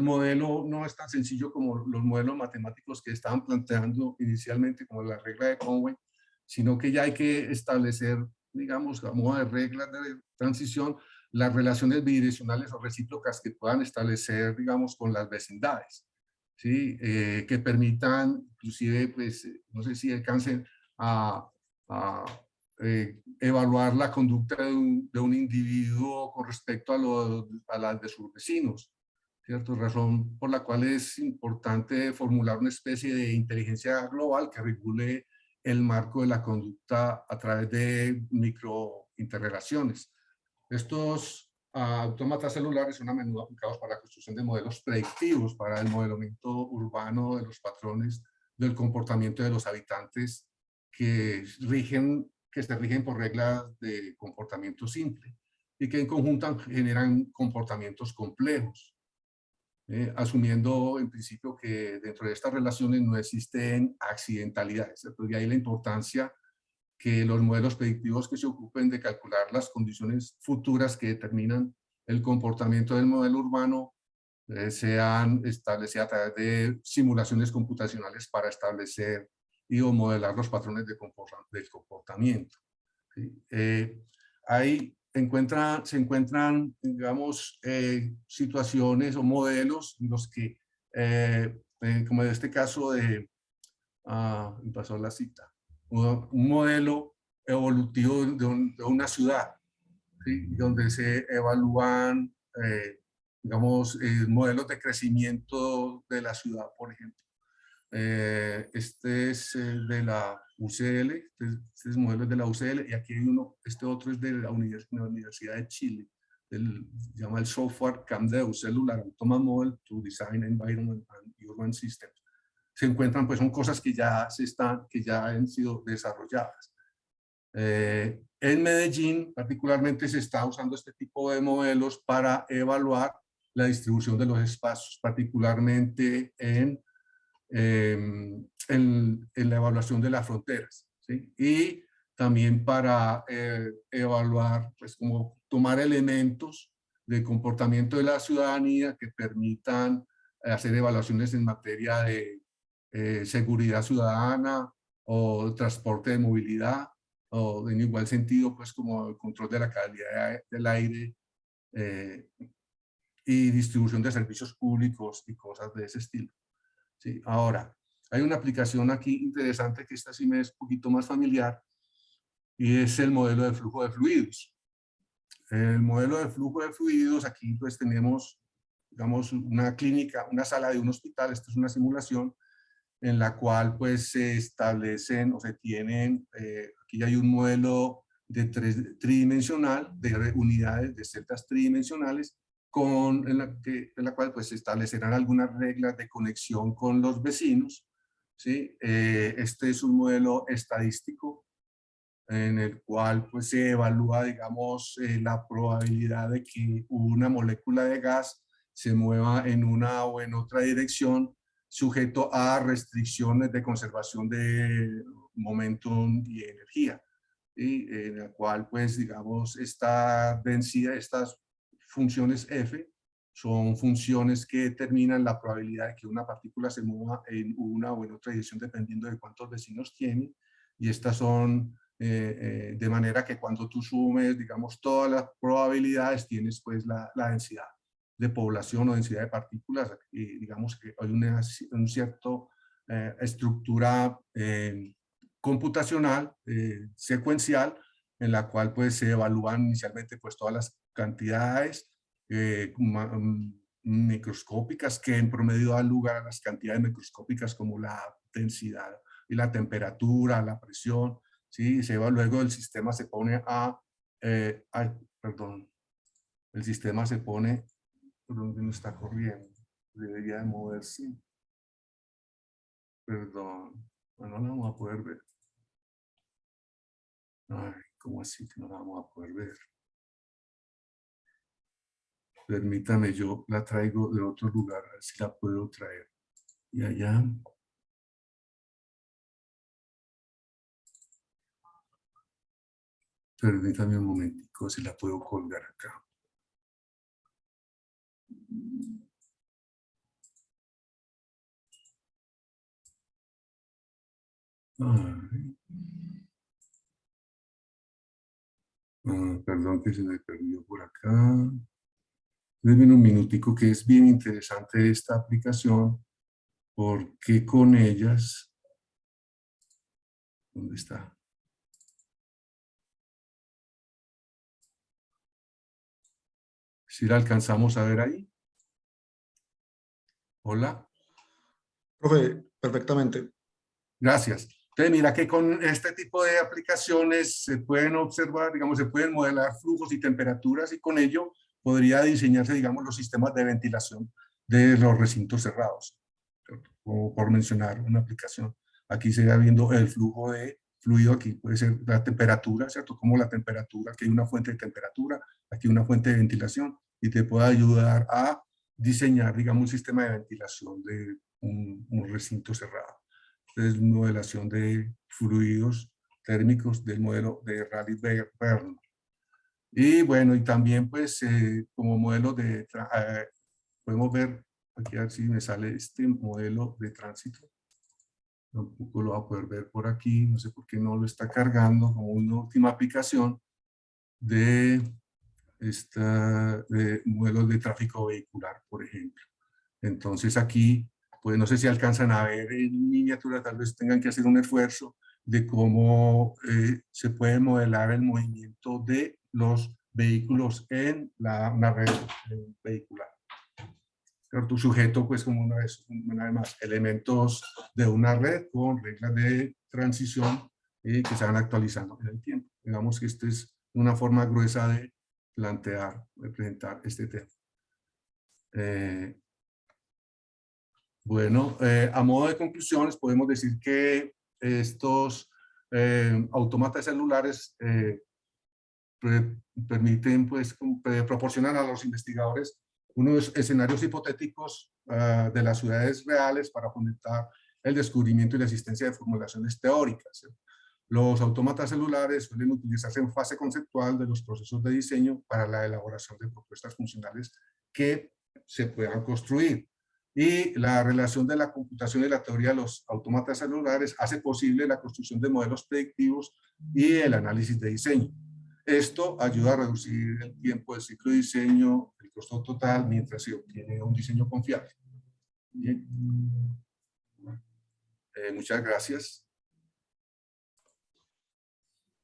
Speaker 5: modelo no es tan sencillo como los modelos matemáticos que estaban planteando inicialmente, como la regla de Conway, sino que ya hay que establecer, digamos, a modo de reglas de transición, las relaciones bidireccionales o recíprocas que puedan establecer, digamos, con las vecindades, ¿sí? Que permitan, inclusive, pues, no sé si alcancen a evaluar la conducta de un individuo con respecto a las de sus vecinos, ¿cierto? Razón por la cual es importante formular una especie de inteligencia global que regule el marco de la conducta a través de microinterrelaciones. Estos autómatas celulares son a menudo aplicados para la construcción de modelos predictivos para el modelamiento urbano de los patrones del comportamiento de los habitantes que se rigen por reglas de comportamiento simple y que en conjunto generan comportamientos complejos, asumiendo en principio que dentro de estas relaciones no existen accidentalidades. Entonces, de ahí la importancia que los modelos predictivos que se ocupen de calcular las condiciones futuras que determinan el comportamiento del modelo urbano sean establecidas a través de simulaciones computacionales para establecer y o modelar los patrones del comportamiento. ¿Sí? Ahí se encuentran, digamos, situaciones o modelos en los que, como en este caso me pasó la cita, un modelo evolutivo de una ciudad, ¿sí? Donde se evalúan, digamos, modelos de crecimiento de la ciudad, por ejemplo. Este es de la UCL, este es modelo de la UCL, y aquí hay uno, este otro es de la Universidad de Chile, se llama el Software CAMDEU, Cellular Automated Model to Design Environment and Urban Systems. Se encuentran, pues son cosas que ya han sido desarrolladas. En Medellín, particularmente, se está usando este tipo de modelos para evaluar la distribución de los espacios, particularmente en la evaluación de las fronteras, ¿sí? Y también para evaluar, pues como tomar elementos de comportamiento de la ciudadanía que permitan hacer evaluaciones en materia de seguridad ciudadana o transporte de movilidad, o en igual sentido, pues como el control de la calidad del aire y distribución de servicios públicos y cosas de ese estilo. ¿Sí? Ahora, hay una aplicación aquí interesante que esta sí me es un poquito más familiar y es el modelo de flujo de fluidos. El modelo de flujo de fluidos, aquí pues tenemos, digamos, una clínica, una sala de un hospital, esta es una simulación en la cual pues se establecen o se tienen, aquí hay un modelo de tridimensional, de unidades de celdas tridimensionales, en la cual pues se establecerán algunas reglas de conexión con los vecinos, ¿sí? Este es un modelo estadístico en el cual pues se evalúa, digamos, la probabilidad de que una molécula de gas se mueva en una o en otra dirección, sujeto a restricciones de conservación de momentum y energía, y en la cual pues digamos esta densidad, estas funciones F son funciones que determinan la probabilidad de que una partícula se mueva en una o en otra dirección dependiendo de cuántos vecinos tiene, y estas son de manera que cuando tú sumes, digamos, todas las probabilidades, tienes pues la densidad de población o densidad de partículas, y digamos que hay una cierta estructura computacional, secuencial, en la cual pues se evalúan inicialmente pues todas las cantidades microscópicas que en promedio dan lugar a las cantidades microscópicas como la densidad y la temperatura, la presión, ¿sí? Luego el sistema se pone el sistema se pone donde no está corriendo, debería de moverse. Perdón, bueno, no la vamos a poder ver. Ay, ¿cómo así que no la vamos a poder ver? Permítame, yo la traigo de otro lugar, a ver si la puedo traer. Y allá. Permítame un momentico, si la puedo colgar acá. Perdón que se me perdió por acá. Denme un minutico, que es bien interesante esta aplicación, porque con ellas, ¿dónde está? ¿Si la alcanzamos a ver ahí? Hola.
Speaker 1: Profe, perfectamente.
Speaker 5: Gracias. Entonces, mira que con este tipo de aplicaciones se pueden observar, digamos, se pueden modelar flujos y temperaturas, y con ello podría diseñarse, digamos, los sistemas de ventilación de los recintos cerrados, como por mencionar una aplicación. Aquí se va viendo el flujo de fluido, aquí puede ser la temperatura, ¿cierto? Como la temperatura, aquí hay una fuente de temperatura, aquí una fuente de ventilación, y te puede ayudar a diseñar, digamos, un sistema de ventilación de un recinto cerrado. Es modelación de fluidos térmicos del modelo de Rayleigh-Bénard. Y bueno, y también pues como modelo de, podemos ver, aquí a ver si me sale este modelo de tránsito. Tampoco lo va a poder ver por aquí, no sé por qué no lo está cargando, como una última aplicación de modelos de tráfico vehicular, por ejemplo. Entonces aquí, pues no sé si alcanzan a ver en miniatura, tal vez tengan que hacer un esfuerzo de cómo se puede modelar el movimiento de los vehículos en una red vehicular. Tu sujeto, pues, como una vez más, elementos de una red con reglas de transición que se van actualizando en el tiempo. Digamos que esta es una forma gruesa de plantear, de presentar este tema. Bueno, a modo de conclusiones podemos decir que estos autómatas celulares permiten, pues, proporcionar a los investigadores unos escenarios hipotéticos de las ciudades reales para fomentar el descubrimiento y la existencia de formulaciones teóricas. Los autómatas celulares suelen utilizarse en fase conceptual de los procesos de diseño para la elaboración de propuestas funcionales que se puedan construir. Y la relación de la computación y la teoría de los autómatas celulares hace posible la construcción de modelos predictivos y el análisis de diseño. Esto ayuda a reducir el tiempo del ciclo de diseño, el costo total, mientras se obtiene un diseño confiable. Bien. Muchas gracias.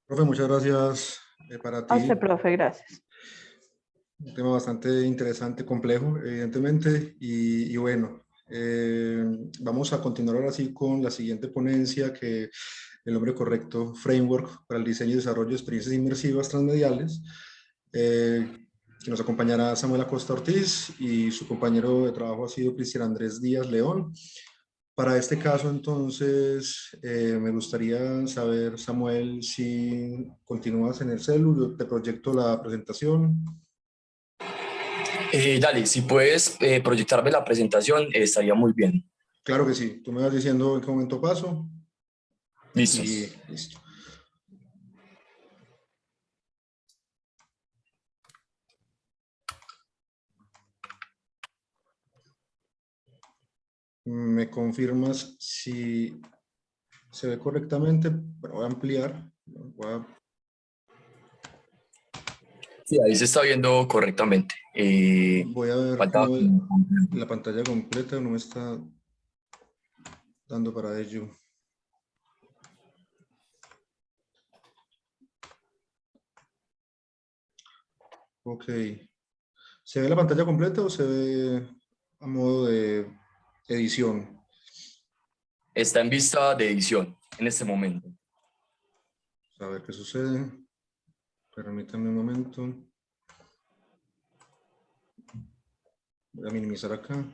Speaker 1: Profe, muchas gracias para ti.
Speaker 3: A usted, profe, gracias.
Speaker 1: Un tema bastante interesante, complejo, evidentemente, y bueno, vamos a continuar ahora sí con la siguiente ponencia, que el nombre correcto, Framework para el diseño y desarrollo de experiencias inmersivas transmediales, que nos acompañará Samuel Acosta Ortiz y su compañero de trabajo ha sido Cristian Andrés Díaz León. Para este caso, entonces, me gustaría saber, Samuel, si continúas en el celu, yo te proyecto la presentación.
Speaker 6: Dale, si puedes proyectarme la presentación, estaría muy bien.
Speaker 1: Claro que sí. Tú me vas diciendo en qué momento paso.
Speaker 6: Listo.
Speaker 1: Y listo. ¿Me confirmas si se ve correctamente? Bueno, voy a ampliar.
Speaker 6: Sí, ahí se está viendo correctamente.
Speaker 1: Voy a ver
Speaker 6: falta...
Speaker 1: cómo la pantalla completa no me está dando para ello. Ok. ¿Se ve la pantalla completa o se ve a modo de edición?
Speaker 6: Está en vista de edición en este momento.
Speaker 1: A ver qué sucede. Permítanme un momento. Voy a minimizar acá.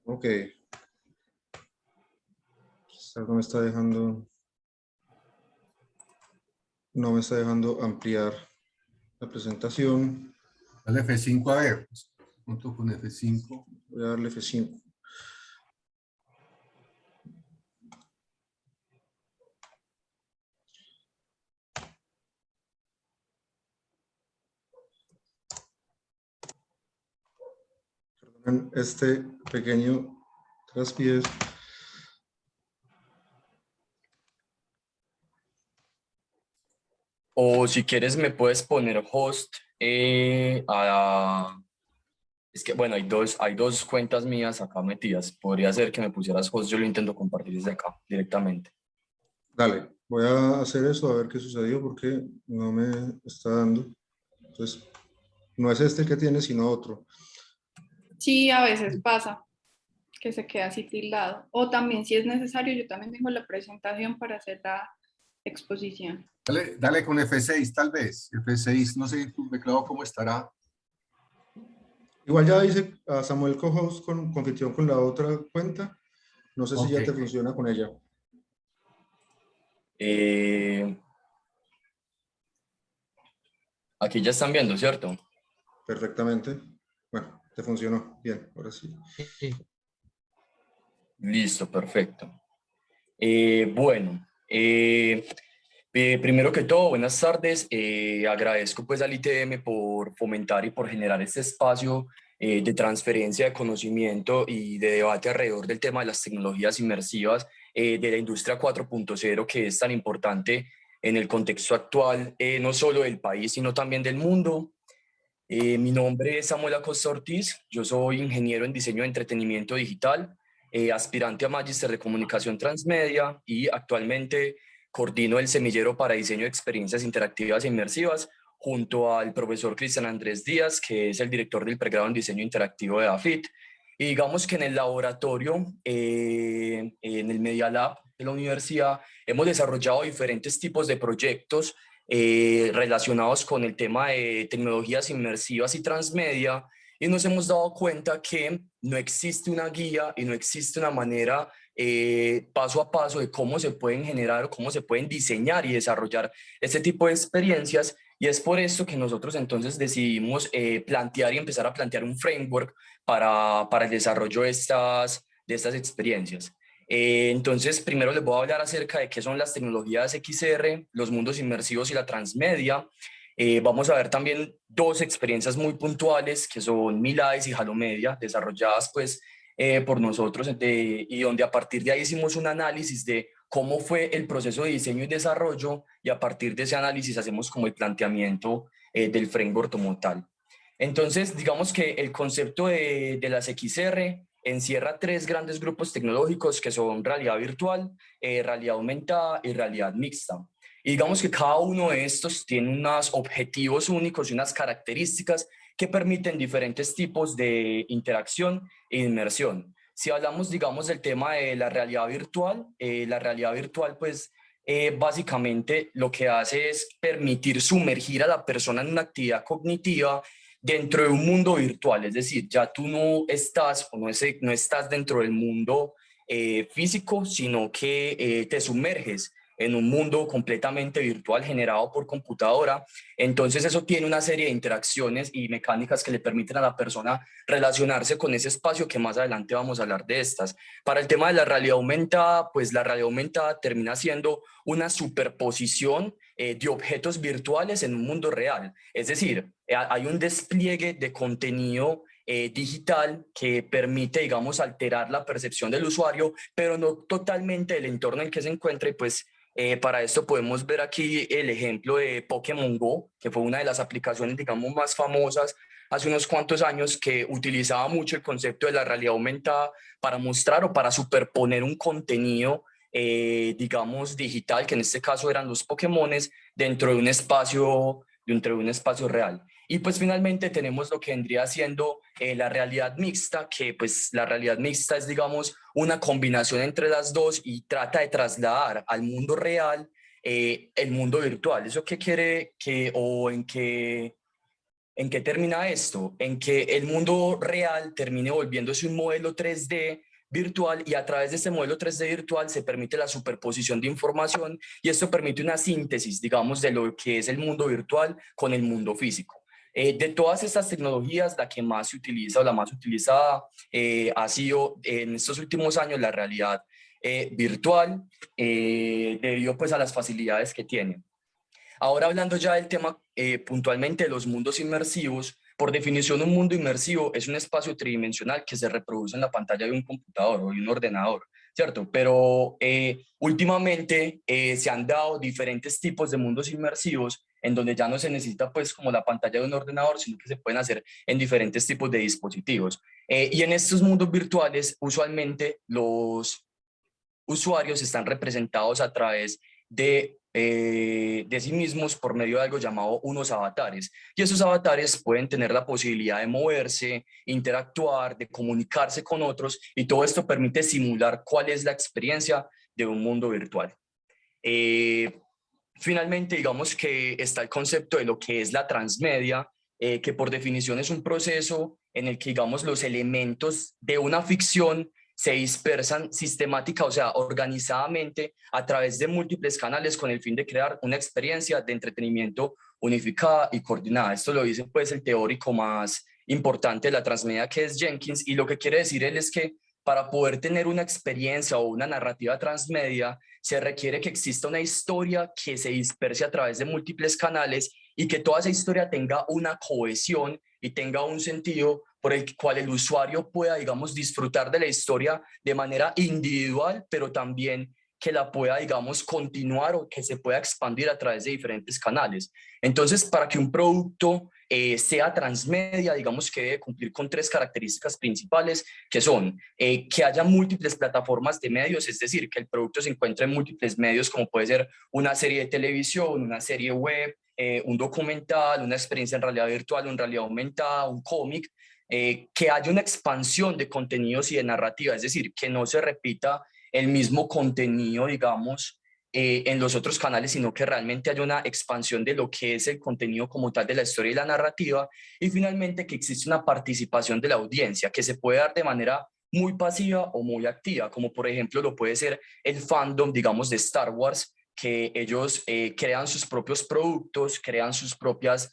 Speaker 1: Ok. No me está dejando. No me está dejando ampliar la presentación.
Speaker 5: Dale F5 a ver. Junto con F5.
Speaker 1: Voy a darle F5. Perdonen este pequeño traspiés.
Speaker 6: O si quieres me puedes poner host Es que, bueno, hay dos cuentas mías acá metidas. Podría ser que me pusieras host, yo lo intento compartir desde acá directamente.
Speaker 1: Dale, voy a hacer eso a ver qué sucedió porque no me está dando. Entonces, no es este el que tiene, sino otro.
Speaker 7: Sí, a veces pasa que se queda así tildado. O también, si es necesario, yo también tengo la presentación para hacer la exposición.
Speaker 5: Dale con F6 tal vez. F6, no sé tu teclado cómo estará.
Speaker 1: Igual ya hice a Samuel co-host con anfitrión con la otra cuenta. No sé si ya te funciona con ella.
Speaker 6: Aquí ya están viendo, ¿cierto?
Speaker 1: Perfectamente. Bueno, te funcionó. Bien, ahora sí.
Speaker 6: Listo, perfecto. Bueno, primero que todo, buenas tardes. Agradezco pues al ITM por fomentar y por generar este espacio de transferencia de conocimiento y de debate alrededor del tema de las tecnologías inmersivas de la industria 4.0, que es tan importante en el contexto actual, no solo del país, sino también del mundo. Mi nombre es Samuel Acosta Ortiz, yo soy ingeniero en diseño de entretenimiento digital, aspirante a Magíster de Comunicación Transmedia y actualmente coordino el semillero para diseño de experiencias interactivas e inmersivas junto al profesor Cristian Andrés Díaz, que es el director del pregrado en diseño interactivo de AFIT. Y digamos que en el laboratorio, en el Media Lab de la universidad, hemos desarrollado diferentes tipos de proyectos relacionados con el tema de tecnologías inmersivas y transmedia, y nos hemos dado cuenta que no existe una guía y no existe una manera paso a paso de cómo se pueden generar o cómo se pueden diseñar y desarrollar este tipo de experiencias, y es por esto que nosotros entonces decidimos plantear y empezar a plantear un framework para el desarrollo de estas experiencias. Entonces, primero les voy a hablar acerca de qué son las tecnologías XR, los mundos inmersivos y la transmedia. Vamos a ver también dos experiencias muy puntuales que son Milais y Halomedia, desarrolladas pues por nosotros, y donde a partir de ahí hicimos un análisis de cómo fue el proceso de diseño y desarrollo, y a partir de ese análisis hacemos como el planteamiento del framework como tal. Entonces, digamos que el concepto de las XR encierra tres grandes grupos tecnológicos que son realidad virtual, realidad aumentada y realidad mixta. Y digamos que cada uno de estos tiene unos objetivos únicos y unas características que permiten diferentes tipos de interacción e inmersión. Si hablamos, digamos, del tema de la realidad virtual pues básicamente lo que hace es permitir sumergir a la persona en una actividad cognitiva dentro de un mundo virtual, es decir, ya tú no estás no estás dentro del mundo físico, sino que te sumerges en un mundo completamente virtual generado por computadora. Entonces eso tiene una serie de interacciones y mecánicas que le permiten a la persona relacionarse con ese espacio, que más adelante vamos a hablar de estas. Para el tema de la realidad aumentada, pues la realidad aumentada termina siendo una superposición de objetos virtuales en un mundo real. Es decir, hay un despliegue de contenido digital que permite, digamos, alterar la percepción del usuario, pero no totalmente del entorno en que se encuentra. Y pues para esto podemos ver aquí el ejemplo de Pokémon Go, que fue una de las aplicaciones, digamos, más famosas hace unos cuantos años, que utilizaba mucho el concepto de la realidad aumentada para mostrar o para superponer un contenido digamos, digital, que en este caso eran los Pokémones, dentro de un espacio real. Y pues finalmente tenemos lo que vendría siendo la realidad mixta, que pues la realidad mixta es, digamos, una combinación entre las dos y trata de trasladar al mundo real el mundo virtual. ¿Eso qué quiere o en qué termina esto? En que el mundo real termine volviéndose un modelo 3D virtual, y a través de este modelo 3D virtual se permite la superposición de información, y esto permite una síntesis, digamos, de lo que es el mundo virtual con el mundo físico. De todas estas tecnologías, la que más se utiliza o la más utilizada ha sido en estos últimos años la realidad virtual, debido pues a las facilidades que tiene. Ahora, hablando ya del tema puntualmente de los mundos inmersivos, por definición un mundo inmersivo es un espacio tridimensional que se reproduce en la pantalla de un computador o de un ordenador, ¿cierto? Pero últimamente se han dado diferentes tipos de mundos inmersivos en donde ya no se necesita pues como la pantalla de un ordenador, sino que se pueden hacer en diferentes tipos de dispositivos. Y en estos mundos virtuales, usualmente los usuarios están representados a través de sí mismos por medio de algo llamado unos avatares. Y esos avatares pueden tener la posibilidad de moverse, interactuar, de comunicarse con otros, y todo esto permite simular cuál es la experiencia de un mundo virtual. Finalmente, digamos que está el concepto de lo que es la transmedia, que por definición es un proceso en el que, digamos, los elementos de una ficción se dispersan sistemática, o sea, organizadamente a través de múltiples canales con el fin de crear una experiencia de entretenimiento unificada y coordinada. Esto lo dice pues el teórico más importante de la transmedia, que es Jenkins, y lo que quiere decir él es que para poder tener una experiencia o una narrativa transmedia se requiere que exista una historia que se disperse a través de múltiples canales y que toda esa historia tenga una cohesión y tenga un sentido por el cual el usuario pueda, digamos, disfrutar de la historia de manera individual, pero también que la pueda, digamos, continuar o que se pueda expandir a través de diferentes canales. Entonces, para que un producto sea transmedia, digamos que debe cumplir con 3 características principales, que son que haya múltiples plataformas de medios, es decir, que el producto se encuentre en múltiples medios, como puede ser una serie de televisión, una serie web, un documental, una experiencia en realidad virtual, en realidad aumentada, un cómic, que haya una expansión de contenidos y de narrativa, es decir, que no se repita el mismo contenido, digamos, en los otros canales, sino que realmente haya una expansión de lo que es el contenido como tal de la historia y la narrativa, y finalmente que existe una participación de la audiencia, que se puede dar de manera muy pasiva o muy activa, como por ejemplo lo puede ser el fandom, digamos, de Star Wars, que ellos crean sus propios productos, crean sus propias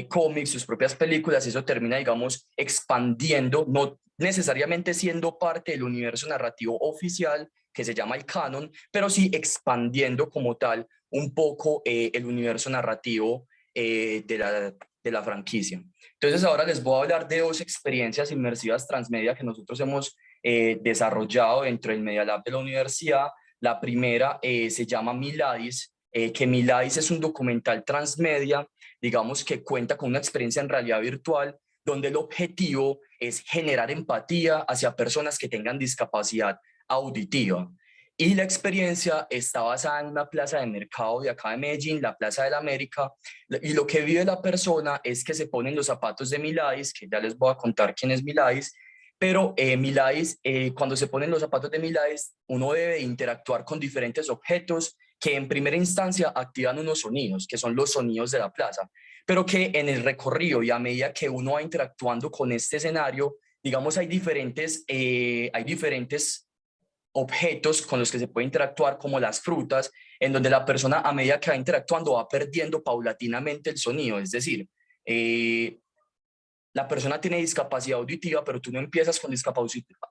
Speaker 6: cómics, sus propias películas, y eso termina, digamos, expandiendo, no necesariamente siendo parte del universo narrativo oficial, que se llama el canon, pero sí expandiendo como tal un poco el universo narrativo de la franquicia. Entonces ahora les voy a hablar de 2 experiencias inmersivas transmedia que nosotros hemos desarrollado dentro del Media Lab de la universidad. La primera se llama Miladis, que Miladis es un documental transmedia, digamos que cuenta con una experiencia en realidad virtual, donde el objetivo es generar empatía hacia personas que tengan discapacidad auditiva. Y la experiencia está basada en una plaza de mercado de acá de Medellín, la Plaza de la América, y lo que vive la persona es que se ponen los zapatos de Miladis, que ya les voy a contar quién es Miladis, pero Miladis, cuando se ponen los zapatos de Miladis, uno debe interactuar con diferentes objetos que en primera instancia activan unos sonidos, que son los sonidos de la plaza, pero que en el recorrido y a medida que uno va interactuando con este escenario, digamos, hay diferentes objetos con los que se puede interactuar, como las frutas, en donde la persona a medida que va interactuando va perdiendo paulatinamente el sonido, es decir, la persona tiene discapacidad auditiva, pero tú no empiezas con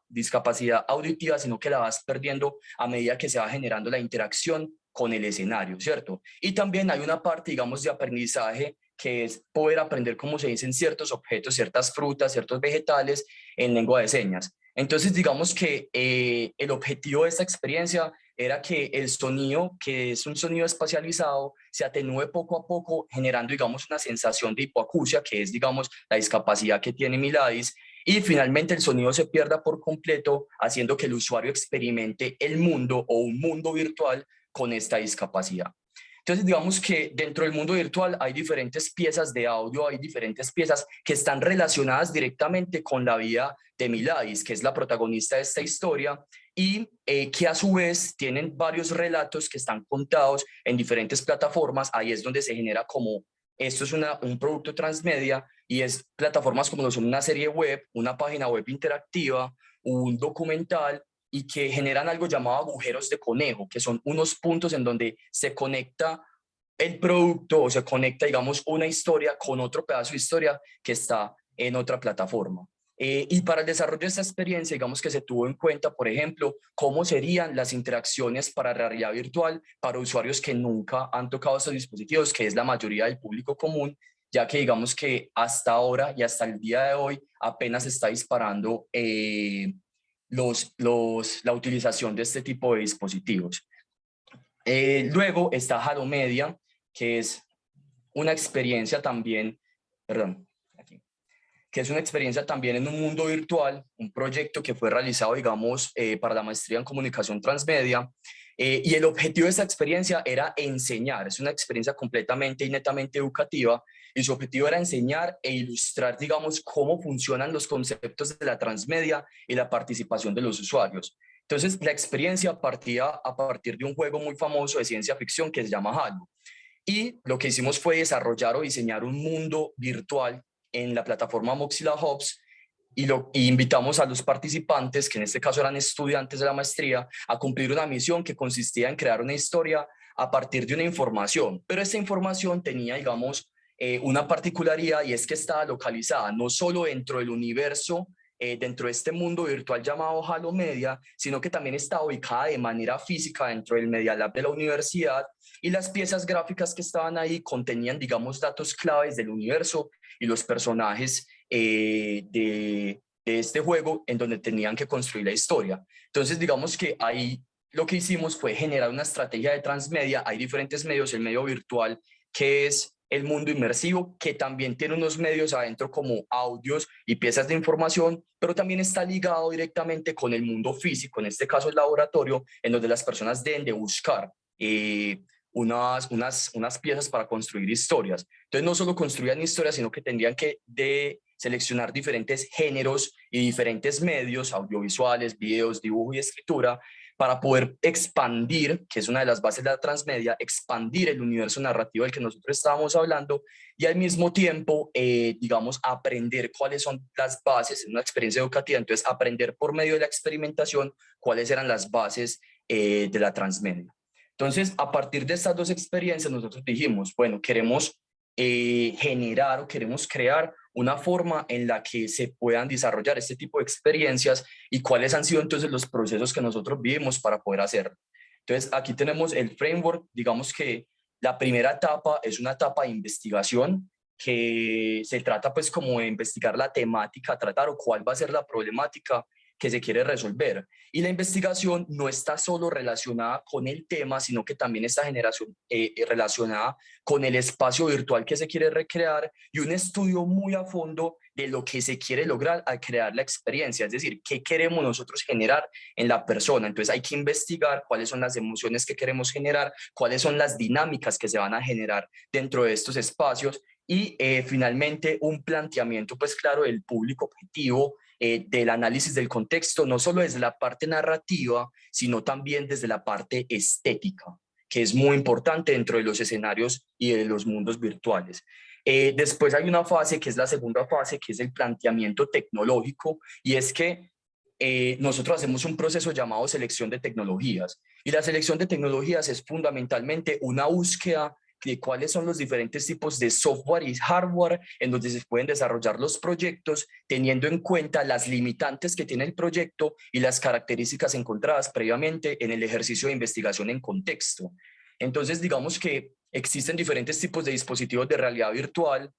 Speaker 6: discapacidad auditiva, sino que la vas perdiendo a medida que se va generando la interacción con el escenario, ¿cierto? Y también hay una parte, digamos, de aprendizaje, que es poder aprender cómo se dicen ciertos objetos, ciertas frutas, ciertos vegetales en lengua de señas. Entonces, digamos que el objetivo de esta experiencia era que el sonido, que es un sonido espacializado, se atenúe poco a poco, generando, digamos, una sensación de hipoacusia, que es, digamos, la discapacidad que tiene Miladis, y finalmente el sonido se pierda por completo, haciendo que el usuario experimente el mundo o un mundo virtual con esta discapacidad. Entonces, digamos que dentro del mundo virtual hay diferentes piezas de audio, hay diferentes piezas que están relacionadas directamente con la vida de Miladis, que es la protagonista de esta historia, y que a su vez tienen varios relatos que están contados en diferentes plataformas. Ahí es donde se genera como, esto es un producto transmedia, y es plataformas como lo son una serie web, una página web interactiva, un documental, y que generan algo llamado agujeros de conejo, que son unos puntos en donde se conecta el producto o se conecta, digamos, una historia con otro pedazo de historia que está en otra plataforma. Y para el desarrollo de esta experiencia, digamos que se tuvo en cuenta, por ejemplo, cómo serían las interacciones para realidad virtual para usuarios que nunca han tocado estos dispositivos, que es la mayoría del público común, ya que digamos que hasta ahora y hasta el día de hoy apenas está disparando la utilización de este tipo de dispositivos. Luego está Halo Media, que es una experiencia también, que es una experiencia también en un mundo virtual, un proyecto que fue realizado, digamos, para la maestría en comunicación transmedia, y el objetivo de esta experiencia era enseñar, es una experiencia completamente y netamente educativa, y su objetivo era enseñar e ilustrar, digamos, cómo funcionan los conceptos de la transmedia y la participación de los usuarios. Entonces, la experiencia partía a partir de un juego muy famoso de ciencia ficción que se llama Halo. Y lo que hicimos fue desarrollar o diseñar un mundo virtual en la plataforma Mozilla Hubs, y invitamos a los participantes, que en este caso eran estudiantes de la maestría, a cumplir una misión que consistía en crear una historia a partir de una información. Pero esta información tenía, digamos, una particularidad, y es que estaba localizada no solo dentro del universo, dentro de este mundo virtual llamado Halo Media, sino que también está ubicada de manera física dentro del Media Lab de la universidad, y las piezas gráficas que estaban ahí contenían, digamos, datos claves del universo y los personajes de este juego en donde tenían que construir la historia. Entonces, digamos que hay lo que hicimos fue generar una estrategia de transmedia. Hay diferentes medios, el medio virtual, que es el mundo inmersivo, que también tiene unos medios adentro como audios y piezas de información, pero también está ligado directamente con el mundo físico, en este caso el laboratorio, en donde las personas deben de buscar unas piezas para construir historias. Entonces no solo construían historias, sino que tendrían que seleccionar diferentes géneros y diferentes medios, audiovisuales, videos, dibujo y escritura, para poder expandir, que es una de las bases de la transmedia, expandir el universo narrativo del que nosotros estábamos hablando y al mismo tiempo, digamos, aprender cuáles son las bases en una experiencia educativa. Entonces, aprender por medio de la experimentación cuáles eran las bases de la transmedia. Entonces, a partir de estas dos experiencias, nosotros dijimos, bueno, queremos generar o queremos crear una forma en la que se puedan desarrollar este tipo de experiencias y cuáles han sido entonces los procesos que nosotros vivimos para poder hacerlo. Entonces, aquí tenemos el framework. Digamos que la primera etapa es una etapa de investigación que se trata pues como de investigar la temática, tratar o cuál va a ser la problemática que se quiere resolver. Y la investigación no está solo relacionada con el tema, sino que también está relacionada con el espacio virtual que se quiere recrear y un estudio muy a fondo de lo que se quiere lograr al crear la experiencia, es decir, qué queremos nosotros generar en la persona. Entonces hay que investigar cuáles son las emociones que queremos generar, cuáles son las dinámicas que se van a generar dentro de estos espacios y finalmente un planteamiento pues claro del público objetivo, del análisis del contexto, no solo desde la parte narrativa, sino también desde la parte estética, que es muy importante dentro de los escenarios y de los mundos virtuales. Después hay una fase que es la segunda fase, que es el planteamiento tecnológico, y es que nosotros hacemos un proceso llamado selección de tecnologías, y la selección de tecnologías es fundamentalmente una búsqueda de cuáles son los diferentes tipos de software y hardware en donde se pueden desarrollar los proyectos, teniendo en cuenta las limitantes que tiene el proyecto y las características encontradas previamente en el ejercicio de investigación en contexto. Entonces, digamos que existen diferentes tipos de dispositivos de realidad virtual,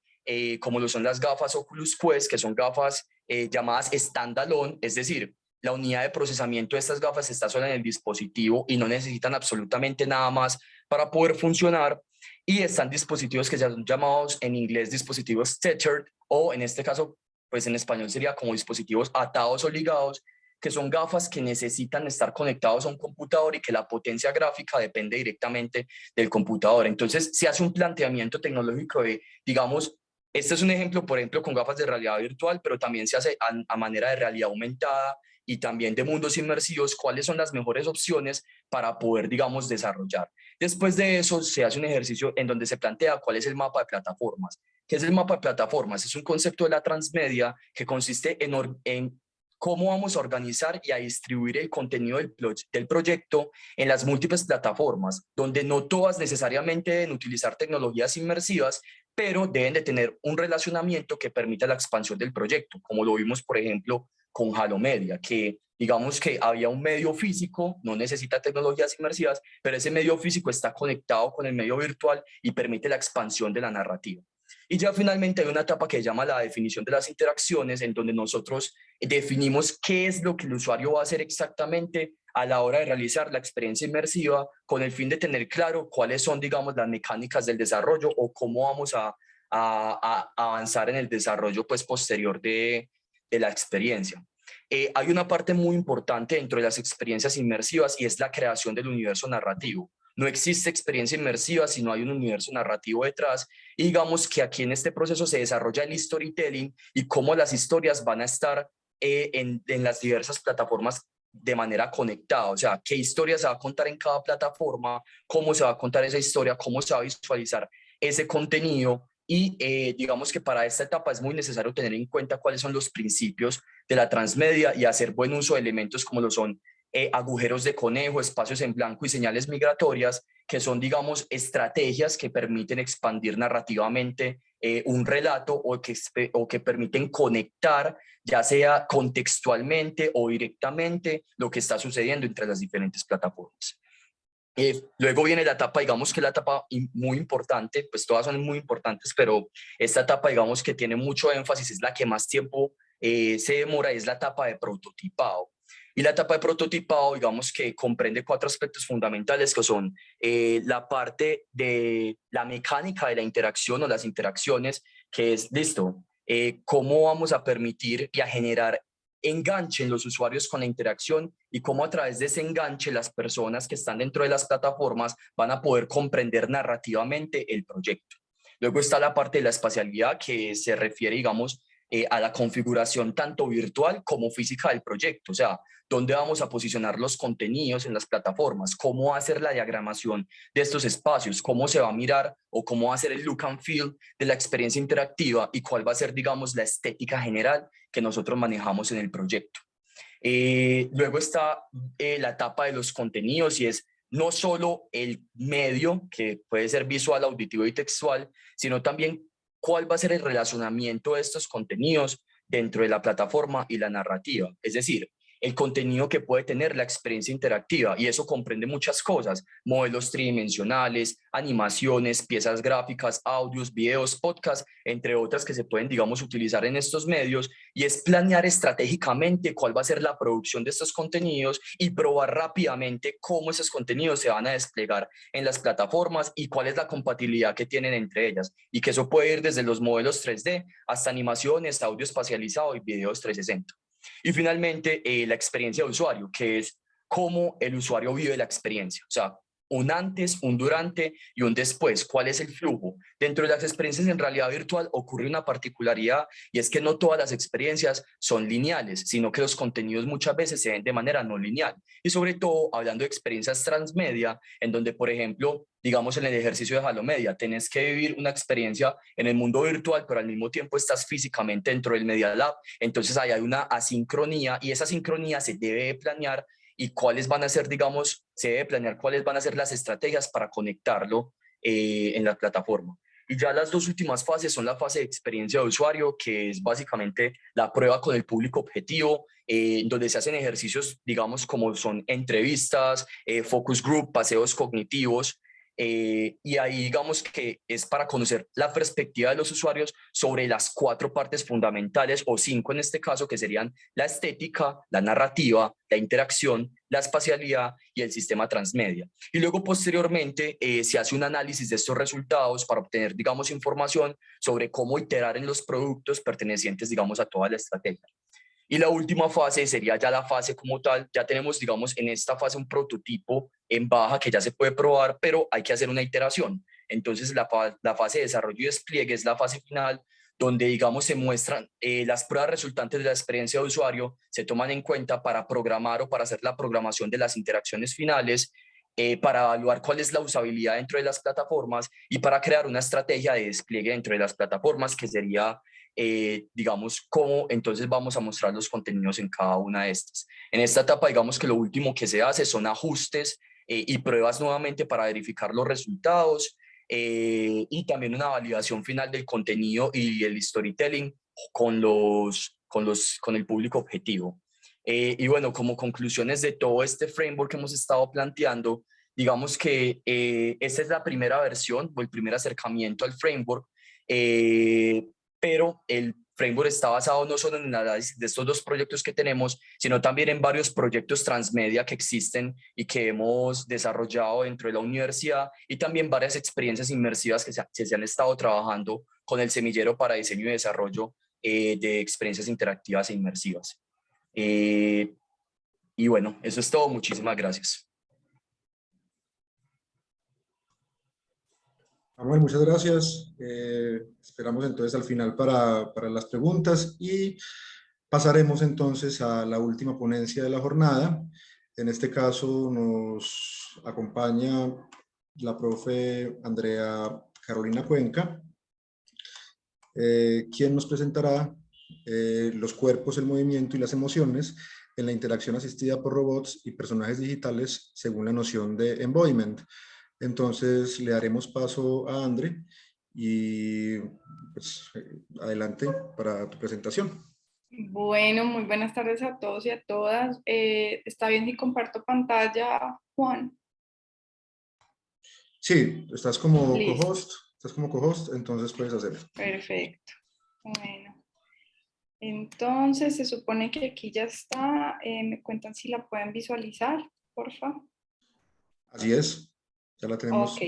Speaker 6: como lo son las gafas Oculus Quest, que son gafas llamadas standalone, es decir, la unidad de procesamiento de estas gafas está sola en el dispositivo y no necesitan absolutamente nada más para poder funcionar. Y están dispositivos que ya son llamados en inglés dispositivos tethered, o en este caso, pues en español sería como dispositivos atados o ligados, que son gafas que necesitan estar conectados a un computador y que la potencia gráfica depende directamente del computador. Entonces se hace un planteamiento tecnológico de, digamos, este es un ejemplo, por ejemplo, con gafas de realidad virtual, pero también se hace a manera de realidad aumentada y también de mundos inmersivos, cuáles son las mejores opciones para poder, digamos, desarrollar. Después de eso, se hace un ejercicio en donde se plantea cuál es el mapa de plataformas. ¿Qué es el mapa de plataformas? Es un concepto de la transmedia que consiste en cómo vamos a organizar y a distribuir el contenido del proyecto en las múltiples plataformas, donde no todas necesariamente deben utilizar tecnologías inmersivas, pero deben de tener un relacionamiento que permita la expansión del proyecto, como lo vimos, por ejemplo, con Halo Media, que digamos que había un medio físico, no necesita tecnologías inmersivas, pero ese medio físico está conectado con el medio virtual y permite la expansión de la narrativa. Y ya finalmente hay una etapa que se llama la definición de las interacciones, en donde nosotros definimos qué es lo que el usuario va a hacer exactamente a la hora de realizar la experiencia inmersiva, con el fin de tener claro cuáles son, digamos, las mecánicas del desarrollo o cómo vamos a avanzar en el desarrollo pues, posterior de la experiencia. Hay una parte muy importante dentro de las experiencias inmersivas y es la creación del universo narrativo. No existe experiencia inmersiva si no hay un universo narrativo detrás, y digamos que aquí en este proceso se desarrolla el storytelling y cómo las historias van a estar en las diversas plataformas de manera conectada, o sea, qué historia se va a contar en cada plataforma, cómo se va a contar esa historia, cómo se va a visualizar ese contenido. Y digamos que para esta etapa es muy necesario tener en cuenta cuáles son los principios de la transmedia y hacer buen uso de elementos como lo son agujeros de conejo, espacios en blanco y señales migratorias, que son, digamos, estrategias que permiten expandir narrativamente un relato o que permiten conectar, ya sea contextualmente o directamente, lo que está sucediendo entre las diferentes plataformas. Luego viene la etapa, digamos que la etapa muy importante, pues todas son muy importantes, pero esta etapa, digamos que tiene mucho énfasis, es la que más tiempo se demora, es la etapa de prototipado. Y la etapa de prototipado, digamos que comprende 4 aspectos fundamentales que son la parte de la mecánica de la interacción o las interacciones, que es, listo, cómo vamos a permitir y a generar enganche en los usuarios con la interacción y cómo a través de ese enganche las personas que están dentro de las plataformas van a poder comprender narrativamente el proyecto. Luego está la parte de la espacialidad que se refiere, digamos, a la configuración tanto virtual como física del proyecto, o sea, dónde vamos a posicionar los contenidos en las plataformas, cómo hacer la diagramación de estos espacios, cómo se va a mirar o cómo va a ser el look and feel de la experiencia interactiva y cuál va a ser, digamos, la estética general que nosotros manejamos en el proyecto. Luego está la etapa de los contenidos y es no solo el medio, que puede ser visual, auditivo y textual, sino también cuál va a ser el relacionamiento de estos contenidos dentro de la plataforma y la narrativa. Es decir, el contenido que puede tener la experiencia interactiva, y eso comprende muchas cosas: modelos tridimensionales, animaciones, piezas gráficas, audios, videos, podcasts, entre otras que se pueden, digamos, utilizar en estos medios, y es planear estratégicamente cuál va a ser la producción de estos contenidos y probar rápidamente cómo esos contenidos se van a desplegar en las plataformas y cuál es la compatibilidad que tienen entre ellas, y que eso puede ir desde los modelos 3D hasta animaciones, audio espacializado y videos 360. Y finalmente, la experiencia de usuario, que es cómo el usuario vive la experiencia. O sea, un antes, un durante y un después. ¿Cuál es el flujo? Dentro de las experiencias en realidad virtual ocurre una particularidad, y es que no todas las experiencias son lineales, sino que los contenidos muchas veces se ven de manera no lineal. Y sobre todo, hablando de experiencias transmedia, en donde, por ejemplo, digamos en el ejercicio de Halomedia, tenés que vivir una experiencia en el mundo virtual, pero al mismo tiempo estás físicamente dentro del Media Lab. Entonces ahí hay una asincronía, y esa asincronía se debe planear, y cuáles van a ser, digamos, se debe planear cuáles van a ser las estrategias para conectarlo en la plataforma. Y ya las 2 últimas fases son la fase de experiencia de usuario, que es básicamente la prueba con el público objetivo, donde se hacen ejercicios, digamos, como son entrevistas, focus group, paseos cognitivos, y ahí digamos que es para conocer la perspectiva de los usuarios sobre las 4 partes fundamentales, o 5 en este caso, que serían la estética, la narrativa, la interacción, la espacialidad y el sistema transmedia. Y luego posteriormente se hace un análisis de estos resultados para obtener, digamos, información sobre cómo iterar en los productos pertenecientes, digamos, a toda la estrategia. Y la última fase sería ya la fase como tal. Ya tenemos, digamos, en esta fase un prototipo en baja que ya se puede probar, pero hay que hacer una iteración. Entonces la fase de desarrollo y despliegue es la fase final, donde, digamos, se muestran las pruebas resultantes de la experiencia de usuario, se toman en cuenta para programar o para hacer la programación de las interacciones finales, para evaluar cuál es la usabilidad dentro de las plataformas y para crear una estrategia de despliegue dentro de las plataformas, que sería, digamos, cómo entonces vamos a mostrar los contenidos en cada una de estas. En esta etapa, digamos que lo último que se hace son ajustes y pruebas nuevamente para verificar los resultados, y también una validación final del contenido y el storytelling con el público objetivo. Y bueno, como conclusiones de todo este framework que hemos estado planteando, digamos que esta es la primera versión o el primer acercamiento al framework, pero el framework está basado no solo en el análisis de estos 2 proyectos que tenemos, sino también en varios proyectos transmedia que existen y que hemos desarrollado dentro de la universidad, y también varias experiencias inmersivas que se han estado trabajando con el semillero para diseño y desarrollo de experiencias interactivas e inmersivas. Y bueno, eso es todo. Muchísimas gracias.
Speaker 1: Samuel, muchas gracias. Esperamos entonces al final para las preguntas, y pasaremos entonces a la última ponencia de la jornada. En este caso nos acompaña la profe Andrea Carolina Cuenca, quien nos presentará los cuerpos, el movimiento y las emociones en la interacción asistida por robots y personajes digitales según la noción de embodiment. Entonces le daremos paso a Andre y pues, adelante para tu presentación.
Speaker 7: Bueno, muy buenas tardes a todos y a todas. ¿Está bien si comparto pantalla, Juan?
Speaker 1: Sí, estás como
Speaker 7: Listo.
Speaker 1: co-host, entonces puedes hacerlo.
Speaker 7: Perfecto. Bueno. Entonces, se supone que aquí ya está. Me cuentan si la pueden visualizar, por favor.
Speaker 1: Así es, ya la tenemos.
Speaker 7: Ok,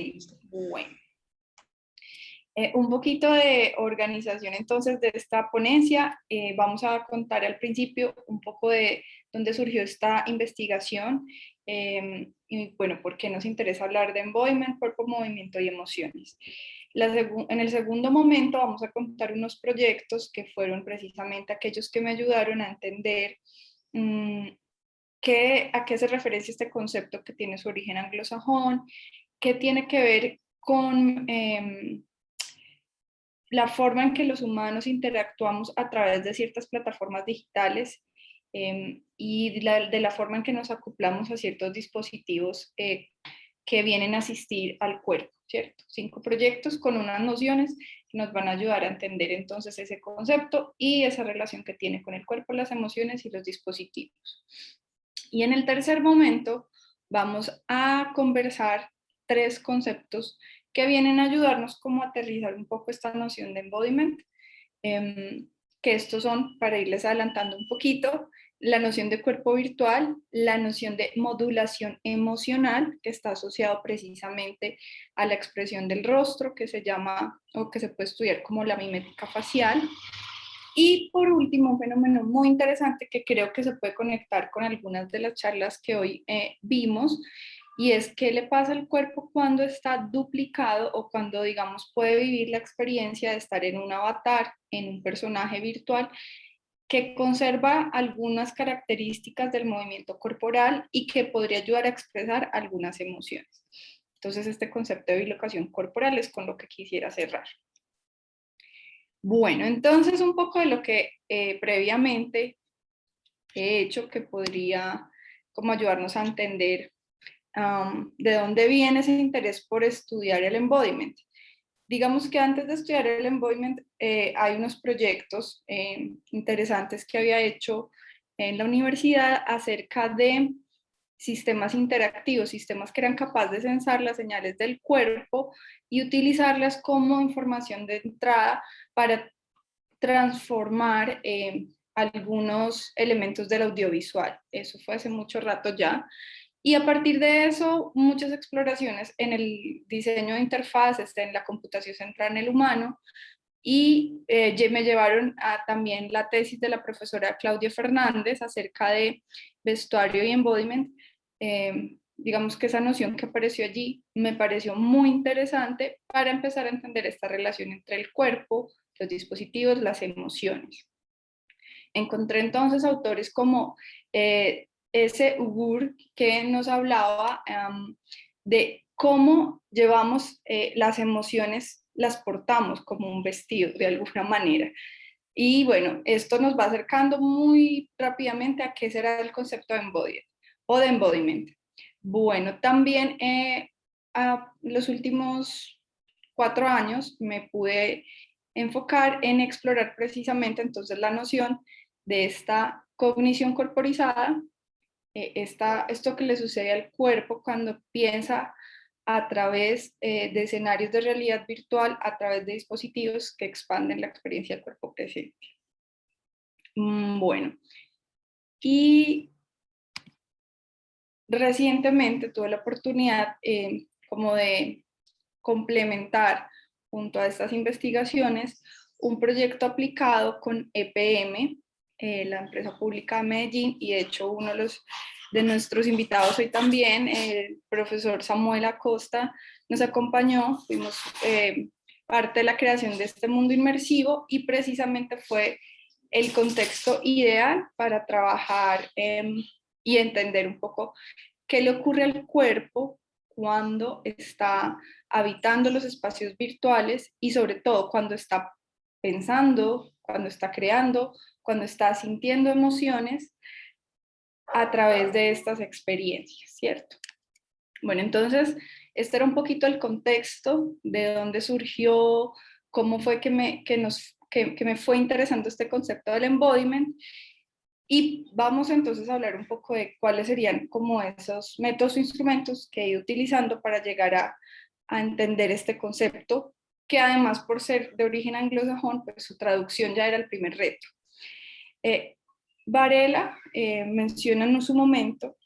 Speaker 7: bueno. Un poquito de organización entonces de esta ponencia. Vamos a contar al principio un poco de dónde surgió esta investigación y bueno, por qué nos interesa hablar de embodiment, cuerpo, movimiento y emociones. En el segundo momento vamos a contar unos proyectos que fueron precisamente aquellos que me ayudaron a entender a qué se referencia este concepto que tiene su origen anglosajón, qué tiene que ver con la forma en que los humanos interactuamos a través de ciertas plataformas digitales y de la forma en que nos acoplamos a ciertos dispositivos que vienen a asistir al cuerpo, ¿cierto? 5 proyectos con unas nociones que nos van a ayudar a entender entonces ese concepto y esa relación que tiene con el cuerpo, las emociones y los dispositivos. Y en el tercer momento vamos a conversar 3 conceptos que vienen a ayudarnos como a aterrizar un poco esta noción de embodiment, que estos son, para irles adelantando un poquito, la noción de cuerpo virtual, la noción de modulación emocional, que está asociado precisamente a la expresión del rostro, que se llama, o que se puede estudiar como la mimética facial, y por último, un fenómeno muy interesante que creo que se puede conectar con algunas de las charlas que hoy vimos, y es qué le pasa al cuerpo cuando está duplicado o cuando, digamos, puede vivir la experiencia de estar en un avatar, en un personaje virtual, que conserva algunas características del movimiento corporal y que podría ayudar a expresar algunas emociones. Entonces, este concepto de bilocación corporal es con lo que quisiera cerrar. Bueno, entonces un poco de lo que previamente he hecho que podría como ayudarnos a entender de dónde viene ese interés por estudiar el embodiment. Digamos que antes de estudiar el embodiment hay unos proyectos interesantes que había hecho en la universidad acerca de sistemas interactivos, sistemas que eran capaces de sensar las señales del cuerpo y utilizarlas como información de entrada para transformar algunos elementos del audiovisual. Eso fue hace mucho rato ya. Y a partir de eso, muchas exploraciones en el diseño de interfaces, en la computación centrada en el humano, y me llevaron a también la tesis de la profesora Claudia Fernández acerca de vestuario y embodiment. Digamos que esa noción que apareció allí me pareció muy interesante para empezar a entender esta relación entre el cuerpo, los dispositivos, las emociones. Encontré entonces autores como ese Ugur que nos hablaba de cómo llevamos las emociones, las portamos como un vestido de alguna manera. Y bueno, esto nos va acercando muy rápidamente a qué será el concepto de embodiment o de embodiment. Bueno, también a los últimos 4 años me pude enfocar en explorar precisamente entonces la noción de esta cognición corporizada, esto que le sucede al cuerpo cuando piensa a través de escenarios de realidad virtual, a través de dispositivos que expanden la experiencia del cuerpo presente. Bueno, y recientemente tuve la oportunidad como de complementar junto a estas investigaciones un proyecto aplicado con EPM, la empresa pública de Medellín, y de hecho uno de nuestros invitados hoy también, el profesor Samuel Acosta, nos acompañó, fuimos parte de la creación de este mundo inmersivo y precisamente fue el contexto ideal para trabajar y entender un poco qué le ocurre al cuerpo cuando está habitando los espacios virtuales y sobre todo cuando está pensando, cuando está creando, cuando está sintiendo emociones a través de estas experiencias, ¿cierto? Bueno, entonces, este era un poquito el contexto de dónde surgió, cómo fue que me fue interesando este concepto del embodiment. Y vamos entonces a hablar un poco de cuáles serían como esos métodos o instrumentos que he ido utilizando para llegar a entender este concepto, que además por ser de origen anglosajón, pues su traducción ya era el primer reto. Varela menciona en su momento,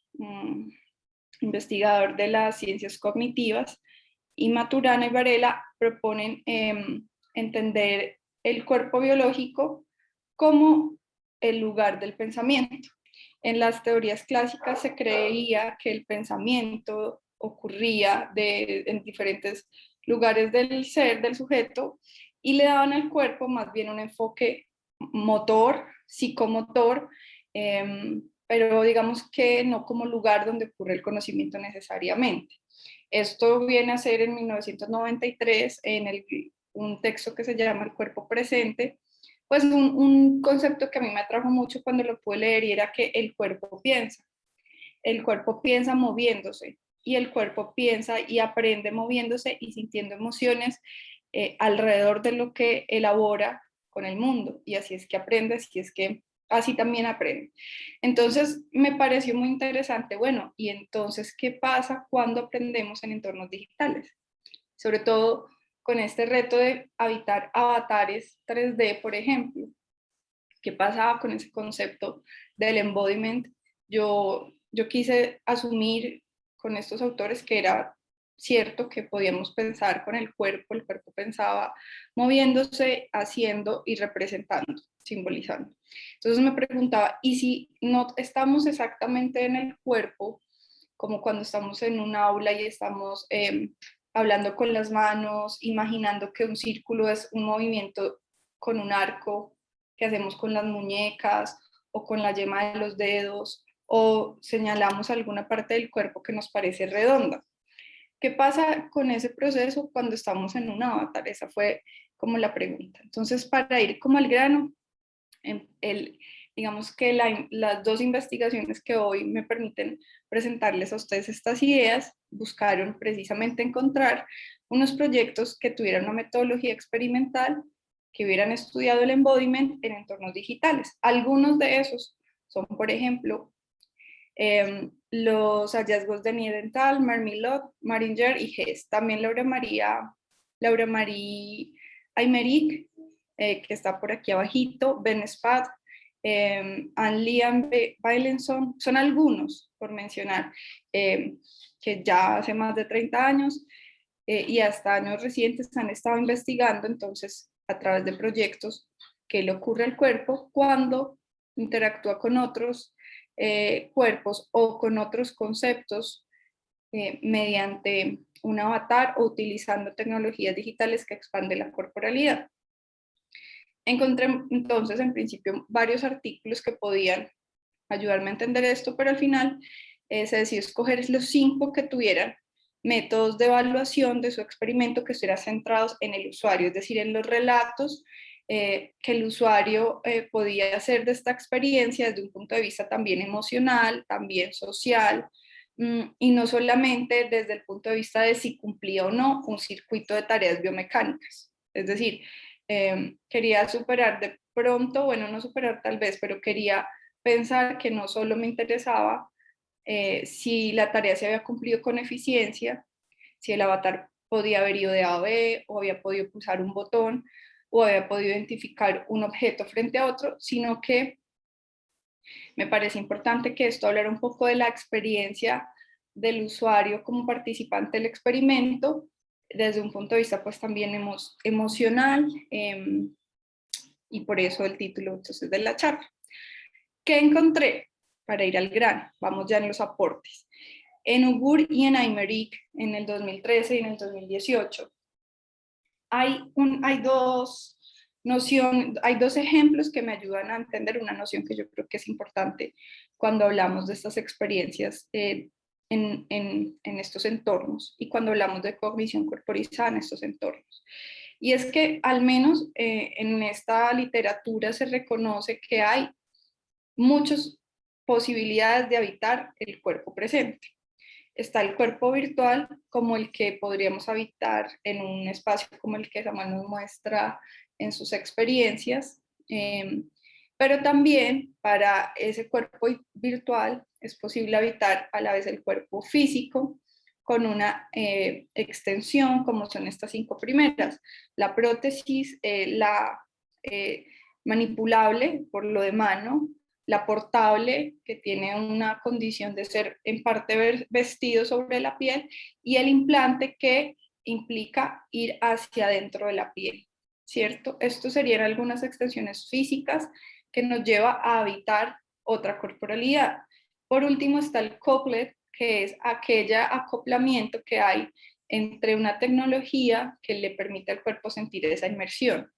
Speaker 7: investigador de las ciencias cognitivas, y Maturana y Varela proponen entender el cuerpo biológico como el lugar del pensamiento. En las teorías clásicas se creía que el pensamiento ocurría en diferentes lugares del ser, del sujeto, y le daban al cuerpo más bien un enfoque motor, psicomotor, pero digamos que no como lugar donde ocurre el conocimiento necesariamente. Esto viene a ser en 1993 en un texto que se llama El cuerpo presente, pues un concepto que a mí me atrajo mucho cuando lo pude leer, y era que el cuerpo piensa moviéndose, y el cuerpo piensa y aprende moviéndose y sintiendo emociones alrededor de lo que elabora con el mundo, y así es que aprende, así también aprende. Entonces me pareció muy interesante, bueno, y entonces, ¿qué pasa cuando aprendemos en entornos digitales? Sobre todo con este reto de habitar avatares 3D, por ejemplo. ¿Qué pasaba con ese concepto del embodiment? Yo quise asumir con estos autores que era cierto que podíamos pensar con el cuerpo pensaba moviéndose, haciendo y representando, simbolizando. Entonces me preguntaba, ¿y si no estamos exactamente en el cuerpo, como cuando estamos en un aula y estamos hablando con las manos, imaginando que un círculo es un movimiento con un arco que hacemos con las muñecas o con la yema de los dedos, o señalamos alguna parte del cuerpo que nos parece redonda? ¿Qué pasa con ese proceso cuando estamos en un avatar? Esa fue como la pregunta. Entonces, para ir como al grano, digamos que las dos investigaciones que hoy me permiten presentarles a ustedes estas ideas buscaron precisamente encontrar unos proyectos que tuvieran una metodología experimental, que hubieran estudiado el embodiment en entornos digitales. Algunos de esos son, por ejemplo, los hallazgos de Niedenthal, Marmilot, Maringer y Hess. También Laura Marie Aymeric, que está por aquí abajito, Ben Spad, Anne-Lian Bailenson, son algunos, por mencionar, que ya hace más de 30 años y hasta años recientes han estado investigando, entonces, a través de proyectos, qué le ocurre al cuerpo cuando interactúa con otros cuerpos o con otros conceptos mediante un avatar o utilizando tecnologías digitales que expanden la corporalidad. Encontré entonces en principio varios artículos que podían ayudarme a entender esto, pero al final se decidió escoger los 5 que tuvieran métodos de evaluación de su experimento que estuvieran centrados en el usuario, es decir, en los relatos que el usuario podía hacer de esta experiencia desde un punto de vista también emocional, también social, y no solamente desde el punto de vista de si cumplía o no un circuito de tareas biomecánicas. Es decir, quería superar de pronto, bueno, no superar tal vez, pero quería pensar que no solo me interesaba si la tarea se había cumplido con eficiencia, si el avatar podía haber ido de A a B, o había podido pulsar un botón, o había podido identificar un objeto frente a otro, sino que me parece importante que esto hablara un poco de la experiencia del usuario como participante del experimento, desde un punto de vista pues también emocional, y por eso el título entonces de la charla. ¿Qué encontré? Para ir al grano, vamos ya en los aportes. En Ugur y en Aymeric, en el 2013 y en el 2018, hay dos ejemplos que me ayudan a entender una noción que yo creo que es importante cuando hablamos de estas experiencias en estos entornos y cuando hablamos de cognición corporizada en estos entornos. Y es que al menos en esta literatura se reconoce que hay muchas posibilidades de habitar el cuerpo presente. Está el cuerpo virtual, como el que podríamos habitar en un espacio como el que Samuel nos muestra en sus experiencias, pero también para ese cuerpo virtual es posible habitar a la vez el cuerpo físico con una extensión, como son estas 5 primeras: la prótesis, manipulable por lo de mano, la portable, que tiene una condición de ser en parte vestido sobre la piel, y el implante, que implica ir hacia adentro de la piel, ¿cierto? Estos serían algunas extensiones físicas que nos lleva a habitar otra corporalidad. Por último está el couplet, que es aquel acoplamiento que hay entre una tecnología que le permite al cuerpo sentir esa inmersión,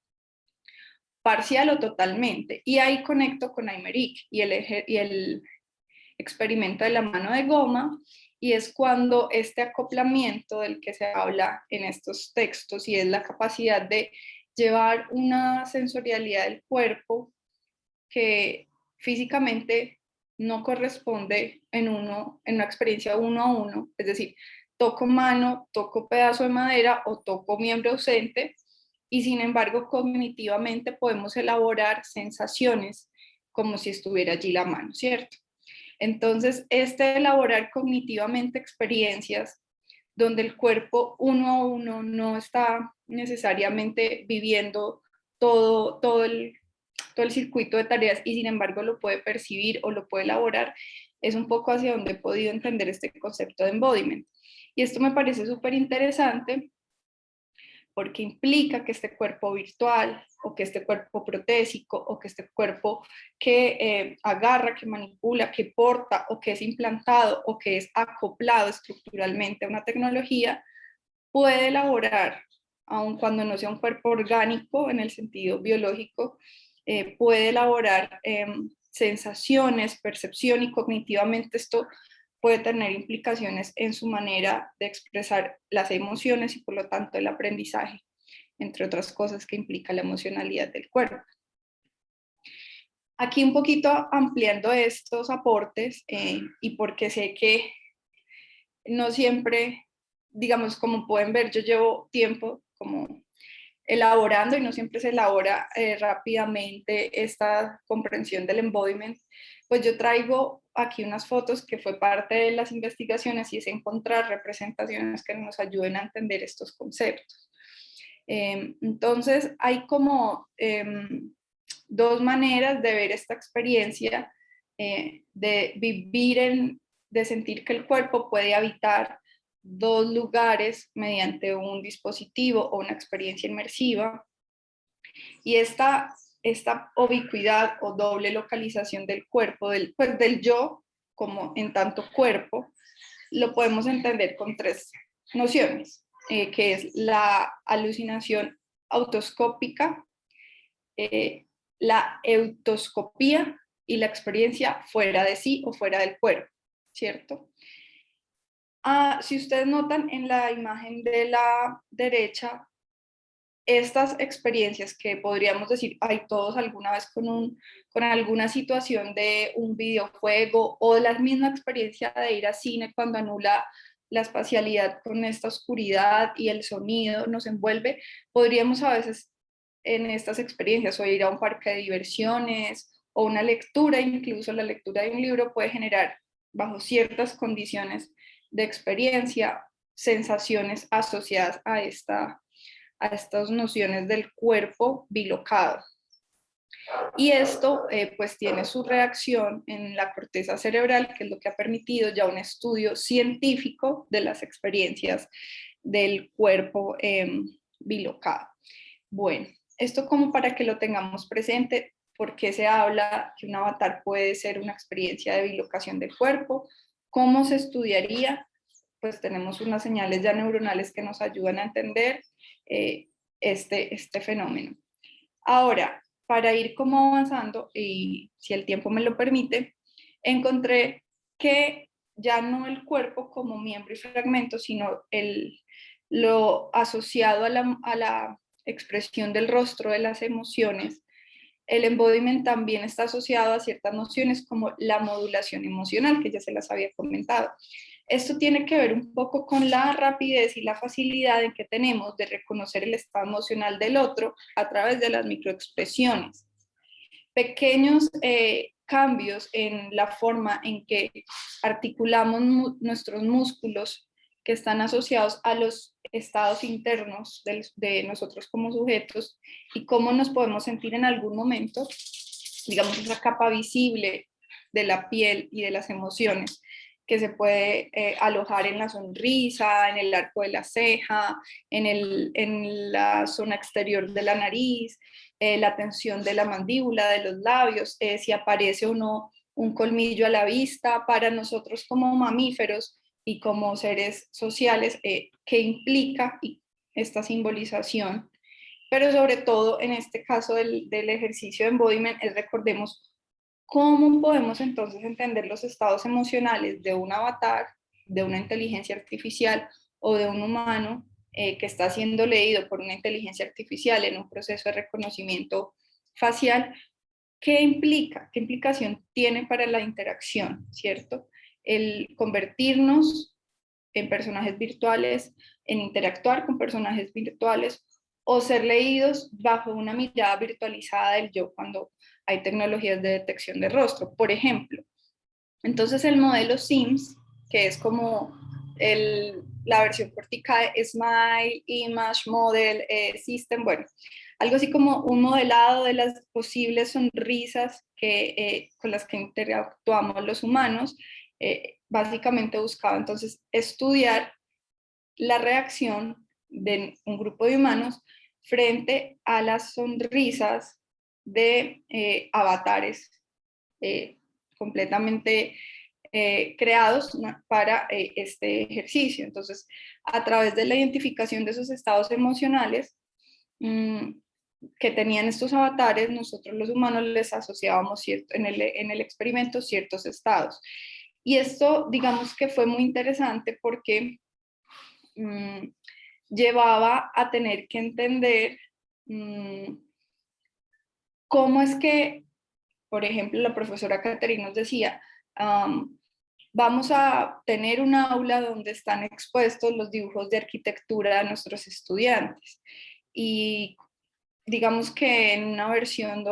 Speaker 7: parcial o totalmente. Y ahí conecto con Aymeric y el experimento de la mano de goma, y es cuando este acoplamiento del que se habla en estos textos, y es la capacidad de llevar una sensorialidad del cuerpo que físicamente no corresponde en una experiencia uno a uno, es decir, toco mano, toco pedazo de madera o toco miembro ausente, y sin embargo cognitivamente podemos elaborar sensaciones como si estuviera allí la mano, ¿cierto? Entonces, elaborar cognitivamente experiencias donde el cuerpo uno a uno no está necesariamente viviendo todo el circuito de tareas, y sin embargo lo puede percibir o lo puede elaborar, es un poco hacia donde he podido entender este concepto de embodiment. Y esto me parece súper interesante porque implica que este cuerpo virtual, o que este cuerpo protésico, o que este cuerpo que agarra, que manipula, que porta, o que es implantado, o que es acoplado estructuralmente a una tecnología, puede elaborar, aun cuando no sea un cuerpo orgánico en el sentido biológico, puede elaborar sensaciones, percepción, y cognitivamente esto puede tener implicaciones en su manera de expresar las emociones y por lo tanto el aprendizaje, entre otras cosas que implica la emocionalidad del cuerpo. Aquí un poquito ampliando estos aportes, y porque sé que no siempre, digamos, como pueden ver, yo llevo tiempo como elaborando y no siempre se elabora rápidamente esta comprensión del embodiment, pues yo traigo aquí unas fotos que fue parte de las investigaciones, y es encontrar representaciones que nos ayuden a entender estos conceptos. Entonces hay como dos maneras de ver esta experiencia, de vivir de sentir que el cuerpo puede habitar dos lugares mediante un dispositivo o una experiencia inmersiva. Y esta ubicuidad o doble localización del cuerpo, del yo como en tanto cuerpo, lo podemos entender con tres nociones, que es la alucinación autoscópica, la eutoscopía y la experiencia fuera de sí o fuera del cuerpo, ¿cierto? Si ustedes notan en la imagen de la derecha, estas experiencias que podríamos decir, hay todos alguna vez con alguna situación de un videojuego, o la misma experiencia de ir a cine cuando anula la espacialidad con esta oscuridad y el sonido nos envuelve, podríamos a veces en estas experiencias o ir a un parque de diversiones o una lectura, incluso la lectura de un libro puede generar bajo ciertas condiciones de experiencia sensaciones asociadas a estas nociones del cuerpo bilocado. Y esto pues tiene su reacción en la corteza cerebral, que es lo que ha permitido ya un estudio científico de las experiencias del cuerpo bilocado. Bueno, esto como para que lo tengamos presente, porque se habla que un avatar puede ser una experiencia de bilocación del cuerpo, cómo se estudiaría, pues tenemos unas señales ya neuronales que nos ayudan a entender este fenómeno. Ahora, para ir como avanzando, y si el tiempo me lo permite, encontré que ya no el cuerpo como miembro y fragmento, sino lo asociado a la expresión del rostro, de las emociones. El embodiment también está asociado a ciertas nociones como la modulación emocional, que ya se las había comentado. Esto tiene que ver un poco con la rapidez y la facilidad en que tenemos de reconocer el estado emocional del otro a través de las microexpresiones. Pequeños cambios en la forma en que articulamos nuestros músculos que están asociados a los estados internos de nosotros como sujetos y cómo nos podemos sentir en algún momento, digamos, esa capa visible de la piel y de las emociones que se puede alojar en la sonrisa, en el arco de la ceja, en la zona exterior de la nariz, la tensión de la mandíbula, de los labios, si aparece o no un colmillo a la vista. Para nosotros como mamíferos y como seres sociales, ¿qué implica esta simbolización? Pero sobre todo en este caso del ejercicio de embodiment, recordemos cómo podemos entonces entender los estados emocionales de un avatar, de una inteligencia artificial o de un humano que está siendo leído por una inteligencia artificial en un proceso de reconocimiento facial. ¿Qué implica? ¿Qué implicación tiene para la interacción, cierto? El convertirnos en personajes virtuales, en interactuar con personajes virtuales o ser leídos bajo una mirada virtualizada del yo cuando hay tecnologías de detección de rostro, por ejemplo. Entonces el modelo SIMS, que es como la versión cortica de Smile, Image, Model, System, bueno, algo así como un modelado de las posibles sonrisas con las que interactuamos los humanos, básicamente buscaba entonces estudiar la reacción de un grupo de humanos frente a las sonrisas de avatares completamente creados para este ejercicio. Entonces, a través de la identificación de esos estados emocionales que tenían estos avatares, nosotros los humanos les asociábamos en el experimento ciertos estados. Y esto, digamos que fue muy interesante porque llevaba a tener que entender cómo es que, por ejemplo, la profesora Caterina nos decía, vamos a tener un aula donde están expuestos los dibujos de arquitectura de nuestros estudiantes. Y digamos que en una versión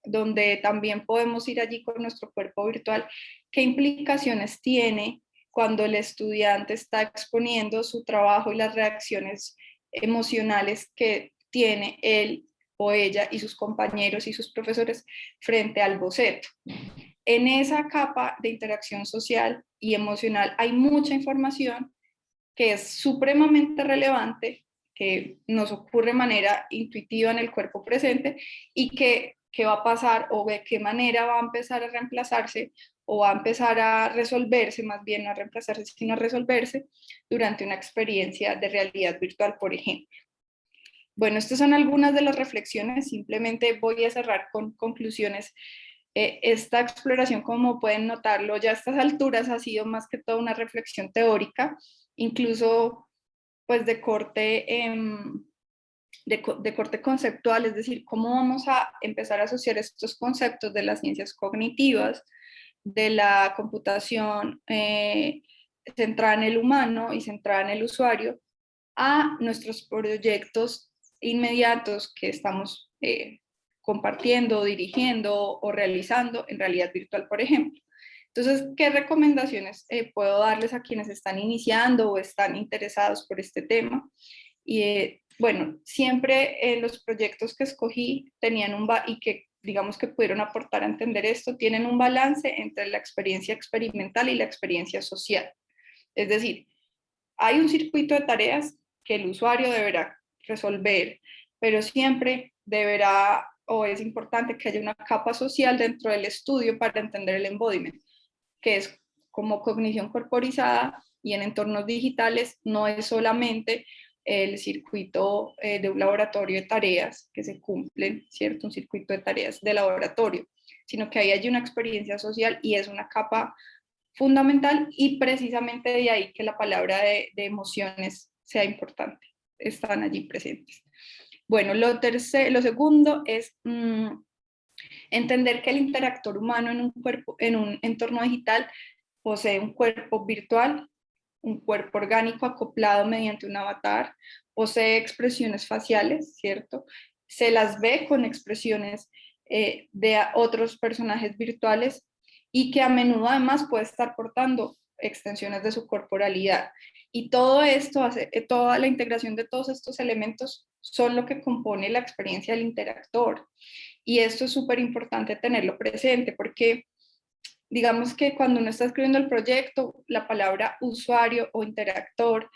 Speaker 7: donde también podemos ir allí con nuestro cuerpo virtual, ¿qué implicaciones tiene cuando el estudiante está exponiendo su trabajo y las reacciones emocionales que tiene él o ella y sus compañeros y sus profesores frente al boceto? En esa capa de interacción social y emocional hay mucha información que es supremamente relevante, que nos ocurre de manera intuitiva en el cuerpo presente y que va a pasar o de qué manera va a empezar a reemplazarse o va a empezar a resolverse, más bien no a reemplazarse, sino a resolverse durante una experiencia de realidad virtual, por ejemplo. Bueno, estas son algunas de las reflexiones, simplemente voy a cerrar con conclusiones. Esta exploración, como pueden notarlo, ya a estas alturas ha sido más que todo una reflexión teórica, incluso pues de corte conceptual, es decir, cómo vamos a empezar a asociar estos conceptos de las ciencias cognitivas, de la computación centrada en el humano y centrada en el usuario, a nuestros proyectos inmediatos que estamos compartiendo, dirigiendo o realizando en realidad virtual, por ejemplo. Entonces, ¿qué recomendaciones puedo darles a quienes están iniciando o están interesados por este tema? Y bueno, siempre los proyectos que escogí tenían y que digamos que pudieron aportar a entender esto, tienen un balance entre la experiencia experimental y la experiencia social. Es decir, hay un circuito de tareas que el usuario deberá resolver, pero siempre deberá o es importante que haya una capa social dentro del estudio para entender el embodiment, que es como cognición corporizada y en entornos digitales no es solamente el circuito de un laboratorio de tareas que se cumplen, ¿cierto? Un circuito de tareas de laboratorio, sino que ahí hay una experiencia social y es una capa fundamental y precisamente de ahí que la palabra de emociones sea importante, están allí presentes. Bueno, lo segundo es entender que el interactor humano en un entorno digital posee un cuerpo virtual, un cuerpo orgánico acoplado mediante un avatar, posee expresiones faciales, ¿cierto? Se las ve con expresiones de otros personajes virtuales y que a menudo además puede estar portando extensiones de su corporalidad. Y todo esto, toda la integración de todos estos elementos son lo que compone la experiencia del interactor. Y esto es súper importante tenerlo presente porque digamos que cuando uno está escribiendo el proyecto, la palabra usuario o interactor,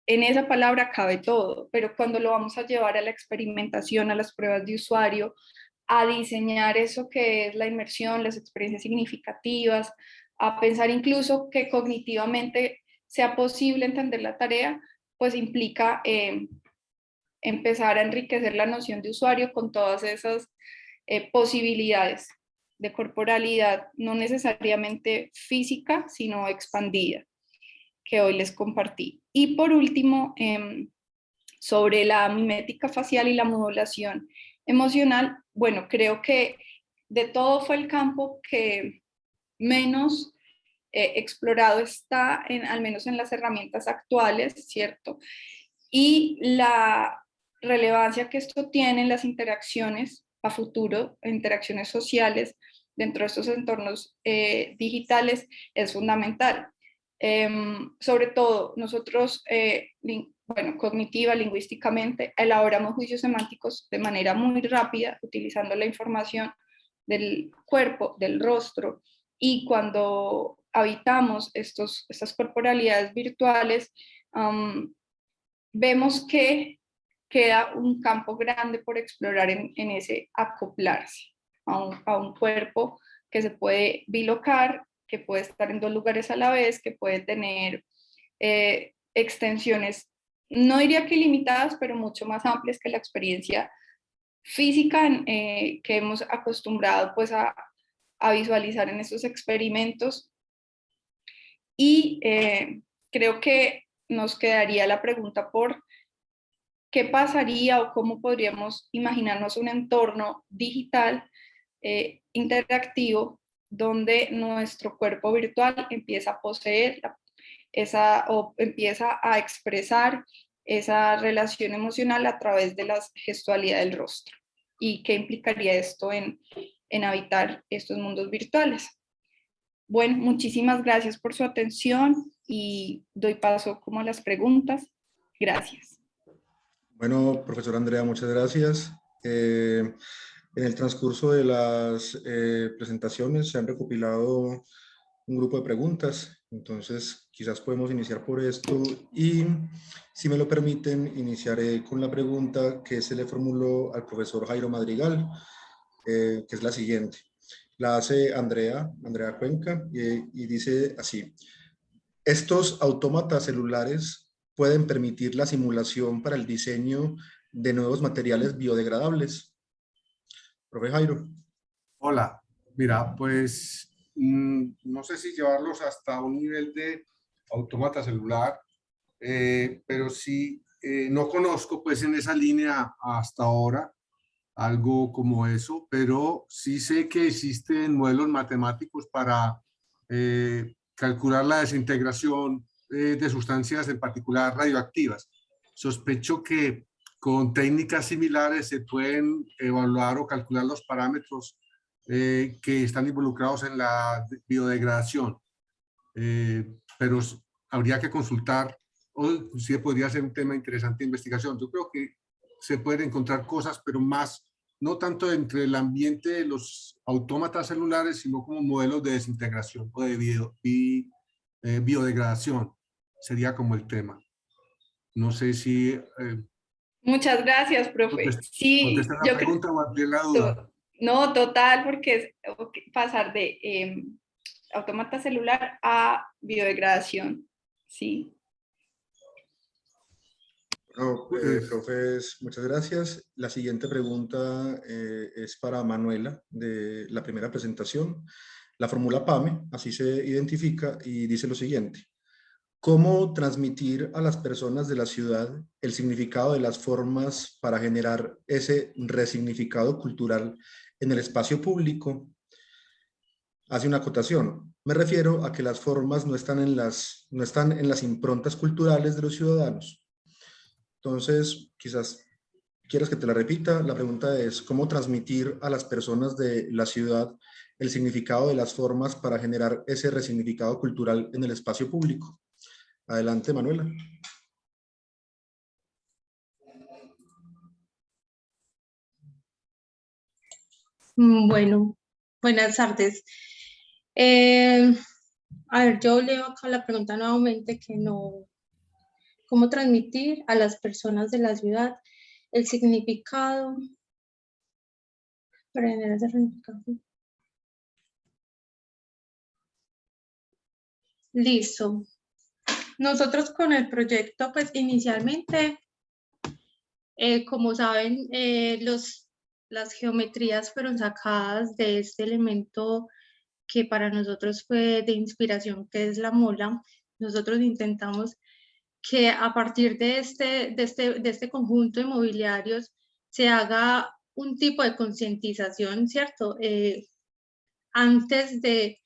Speaker 7: en esa palabra cabe todo, pero cuando lo vamos a llevar a la experimentación, a las pruebas de usuario, a diseñar eso que es la inmersión, las experiencias significativas, a pensar incluso que cognitivamente sea posible entender la tarea, pues implica empezar a enriquecer la noción de usuario con todas esas posibilidades de corporalidad, no necesariamente física, sino expandida, que hoy les compartí. Y por último, sobre la mimética facial y la modulación emocional, bueno, creo que de todo fue el campo que menos explorado está, al menos en las herramientas actuales, ¿cierto? Y la relevancia que esto tiene en las interacciones a futuro, interacciones sociales dentro de estos entornos digitales es fundamental. Sobre todo, nosotros, bueno, cognitiva, lingüísticamente, elaboramos juicios semánticos de manera muy rápida, utilizando la información del cuerpo, del rostro, y cuando habitamos estas corporalidades virtuales, vemos que queda un campo grande por explorar en ese acoplarse a un cuerpo que se puede bilocar, que puede estar en dos lugares a la vez, que puede tener extensiones, no diría que ilimitadas, pero mucho más amplias que la experiencia física que hemos acostumbrado pues a visualizar en estos experimentos. Y creo que nos quedaría la pregunta por qué pasaría o cómo podríamos imaginarnos un entorno digital interactivo donde nuestro cuerpo virtual empieza a poseer o empieza a expresar esa relación emocional a través de la gestualidad del rostro. ¿Y qué implicaría esto en habitar estos mundos virtuales? Bueno, muchísimas gracias por su atención y doy paso como a las preguntas. Gracias.
Speaker 1: Bueno, profesora Andrea, muchas gracias. En el transcurso de las presentaciones se han recopilado un grupo de preguntas, entonces quizás podemos iniciar por esto y, si me lo permiten, iniciaré con la pregunta que se le formuló al profesor Jairo Madrigal, que es la siguiente. La hace Andrea Cuenca y dice así: ¿estos autómatas celulares pueden permitir la simulación para el diseño de nuevos materiales biodegradables? Profe Jairo.
Speaker 5: Hola, mira, pues no sé si llevarlos hasta un nivel de autómata celular, pero sí, no conozco pues en esa línea hasta ahora algo como eso, pero sí sé que existen modelos matemáticos para calcular la desintegración de sustancias, en particular radioactivas. Sospecho que con técnicas similares se pueden evaluar o calcular los parámetros que están involucrados en la biodegradación. Pero habría que consultar, o sí podría ser un tema interesante de investigación. Yo creo que se pueden encontrar cosas, pero más, no tanto entre el ambiente de los autómatas celulares, sino como modelos de desintegración o de biodegradación. Sería como el tema. No sé si...
Speaker 7: Muchas gracias, profe. Sí,
Speaker 5: ¿contestar la pregunta o ampliar la duda?
Speaker 7: No, total, porque es pasar de autómata celular a biodegradación. Sí.
Speaker 1: Bueno, profes, muchas gracias. La siguiente pregunta es para Manuela, de la primera presentación. La fórmula PAME, así se identifica, y dice lo siguiente: ¿cómo transmitir a las personas de la ciudad el significado de las formas para generar ese resignificado cultural en el espacio público? Hace una acotación. Me refiero a que las formas no están en las improntas culturales de los ciudadanos. Entonces, quizás quieras que te la repita. La pregunta es: ¿cómo transmitir a las personas de la ciudad el significado de las formas para generar ese resignificado cultural en el espacio público? Adelante, Manuela.
Speaker 8: Bueno, buenas tardes. A ver, yo leo acá la pregunta nuevamente que no, ¿cómo transmitir a las personas de la ciudad el significado para generar ese significado? Listo. Nosotros con el proyecto, pues inicialmente, como saben, las geometrías fueron sacadas de este elemento que para nosotros fue de inspiración, que es la mola. Nosotros intentamos que a partir de este conjunto de mobiliarios se haga un tipo de concientización, ¿cierto? Antes de,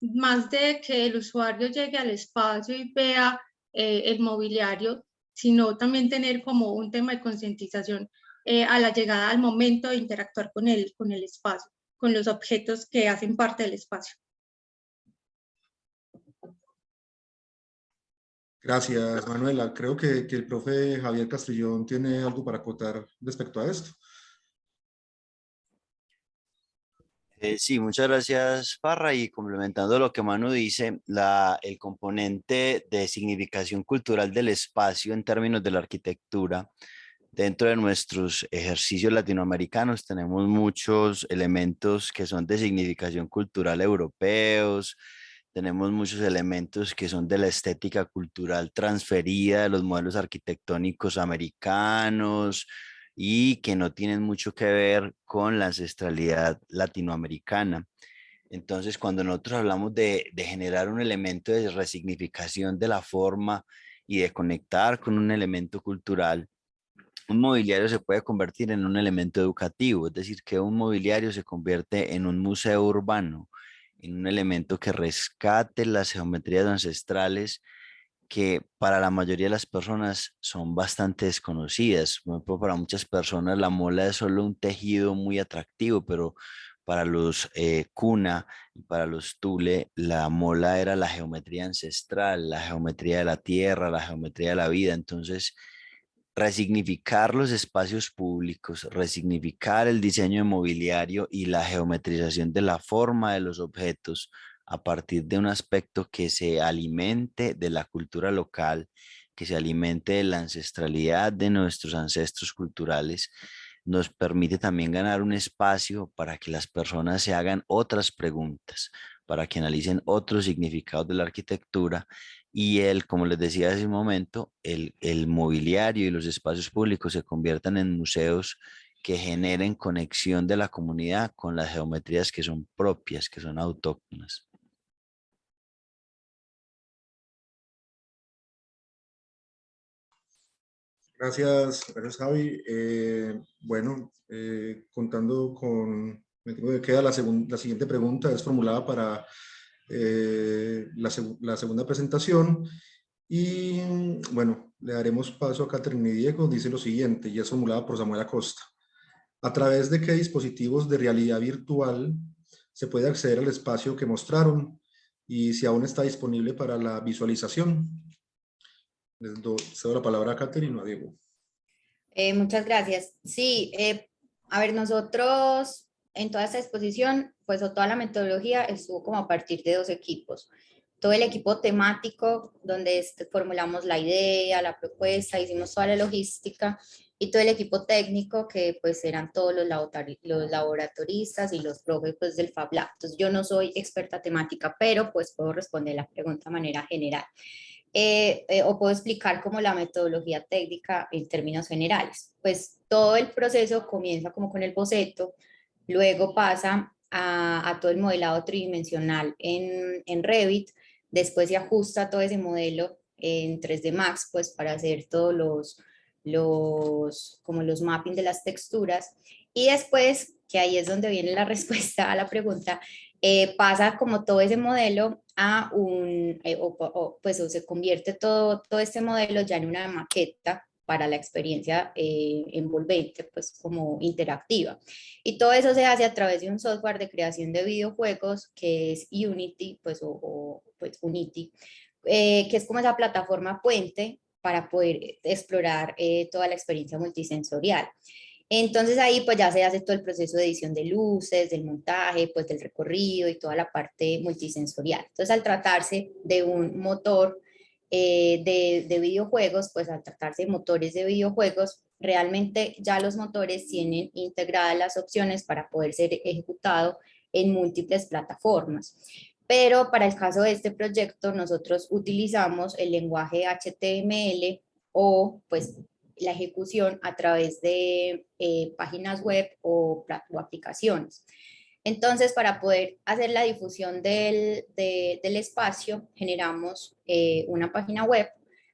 Speaker 8: más de que el usuario llegue al espacio y vea el mobiliario, sino también tener como un tema de concientización a la llegada, al momento de interactuar con el espacio, con los objetos que hacen parte del espacio.
Speaker 1: Gracias, Manuela. Creo que el profe Javier Castrillón tiene algo para acotar respecto a esto.
Speaker 9: Sí, muchas gracias, Parra. Y complementando lo que Manu dice, el componente de significación cultural del espacio en términos de la arquitectura, dentro de nuestros ejercicios latinoamericanos tenemos muchos elementos que son de significación cultural europeos, tenemos muchos elementos que son de la estética cultural transferida de los modelos arquitectónicos americanos y que no tienen mucho que ver con la ancestralidad latinoamericana. Entonces, cuando nosotros hablamos de generar un elemento de resignificación de la forma y de conectar con un elemento cultural, un mobiliario se puede convertir en un elemento educativo, es decir, que un mobiliario se convierte en un museo urbano, en un elemento que rescate las geometrías ancestrales que para la mayoría de las personas son bastante desconocidas. Por ejemplo, para muchas personas la mola es solo un tejido muy atractivo, pero para los cuna y para los tule, la mola era la geometría ancestral, la geometría de la tierra, la geometría de la vida. Entonces, resignificar los espacios públicos, resignificar el diseño de mobiliario y la geometrización de la forma de los objetos a partir de un aspecto que se alimente de la cultura local, que se alimente de la ancestralidad de nuestros ancestros culturales, nos permite también ganar un espacio para que las personas se hagan otras preguntas, para que analicen otros significados de la arquitectura y como les decía hace un momento, el mobiliario y los espacios públicos se conviertan en museos que generen conexión de la comunidad con las geometrías que son propias, que son autóctonas.
Speaker 1: Gracias, gracias Javi. Bueno, contando con, me tengo que queda la siguiente pregunta, es formulada para la segunda presentación. Y bueno, le daremos paso a Catherine y Diego. Dice lo siguiente, y es formulada por Samuel Acosta. ¿A través de qué dispositivos de realidad virtual se puede acceder al espacio que mostraron? Y si aún está disponible para la visualización. Cedo la palabra a Catherine o a Diego.
Speaker 2: Muchas gracias. Sí, a ver, nosotros en toda esta exposición, pues o toda la metodología estuvo como a partir de 2 equipos. Todo el equipo temático, donde formulamos la idea, la propuesta, hicimos toda la logística, y todo el equipo técnico, que pues eran todos los laboratoristas y los profes pues, del Fab Lab. Entonces yo no soy experta temática, pero pues puedo responder la pregunta de manera general. O puedo explicar como la metodología técnica en términos generales. Pues todo el proceso comienza como con el boceto, luego pasa a todo el modelado tridimensional en Revit, después se ajusta todo ese modelo en 3D Max, pues para hacer todos como los mapping de las texturas, y después, que ahí es donde viene la respuesta a la pregunta, pasa como todo ese modelo a pues se convierte todo este modelo ya en una maqueta para la experiencia envolvente, pues como interactiva. Y todo eso se hace a través de un software de creación de videojuegos que es Unity, pues, pues Unity, que es como esa plataforma puente para poder explorar toda la experiencia multisensorial. Entonces ahí pues ya se hace todo el proceso de edición de luces, del montaje, pues del recorrido y toda la parte multisensorial. Entonces al tratarse de un motor de videojuegos, pues al tratarse de motores de videojuegos, realmente ya los motores tienen integradas las opciones para poder ser ejecutado en múltiples plataformas. Pero para el caso de este proyecto nosotros utilizamos el lenguaje HTML o pues la ejecución a través de páginas web o aplicaciones. Entonces, para poder hacer la difusión del espacio, generamos una página web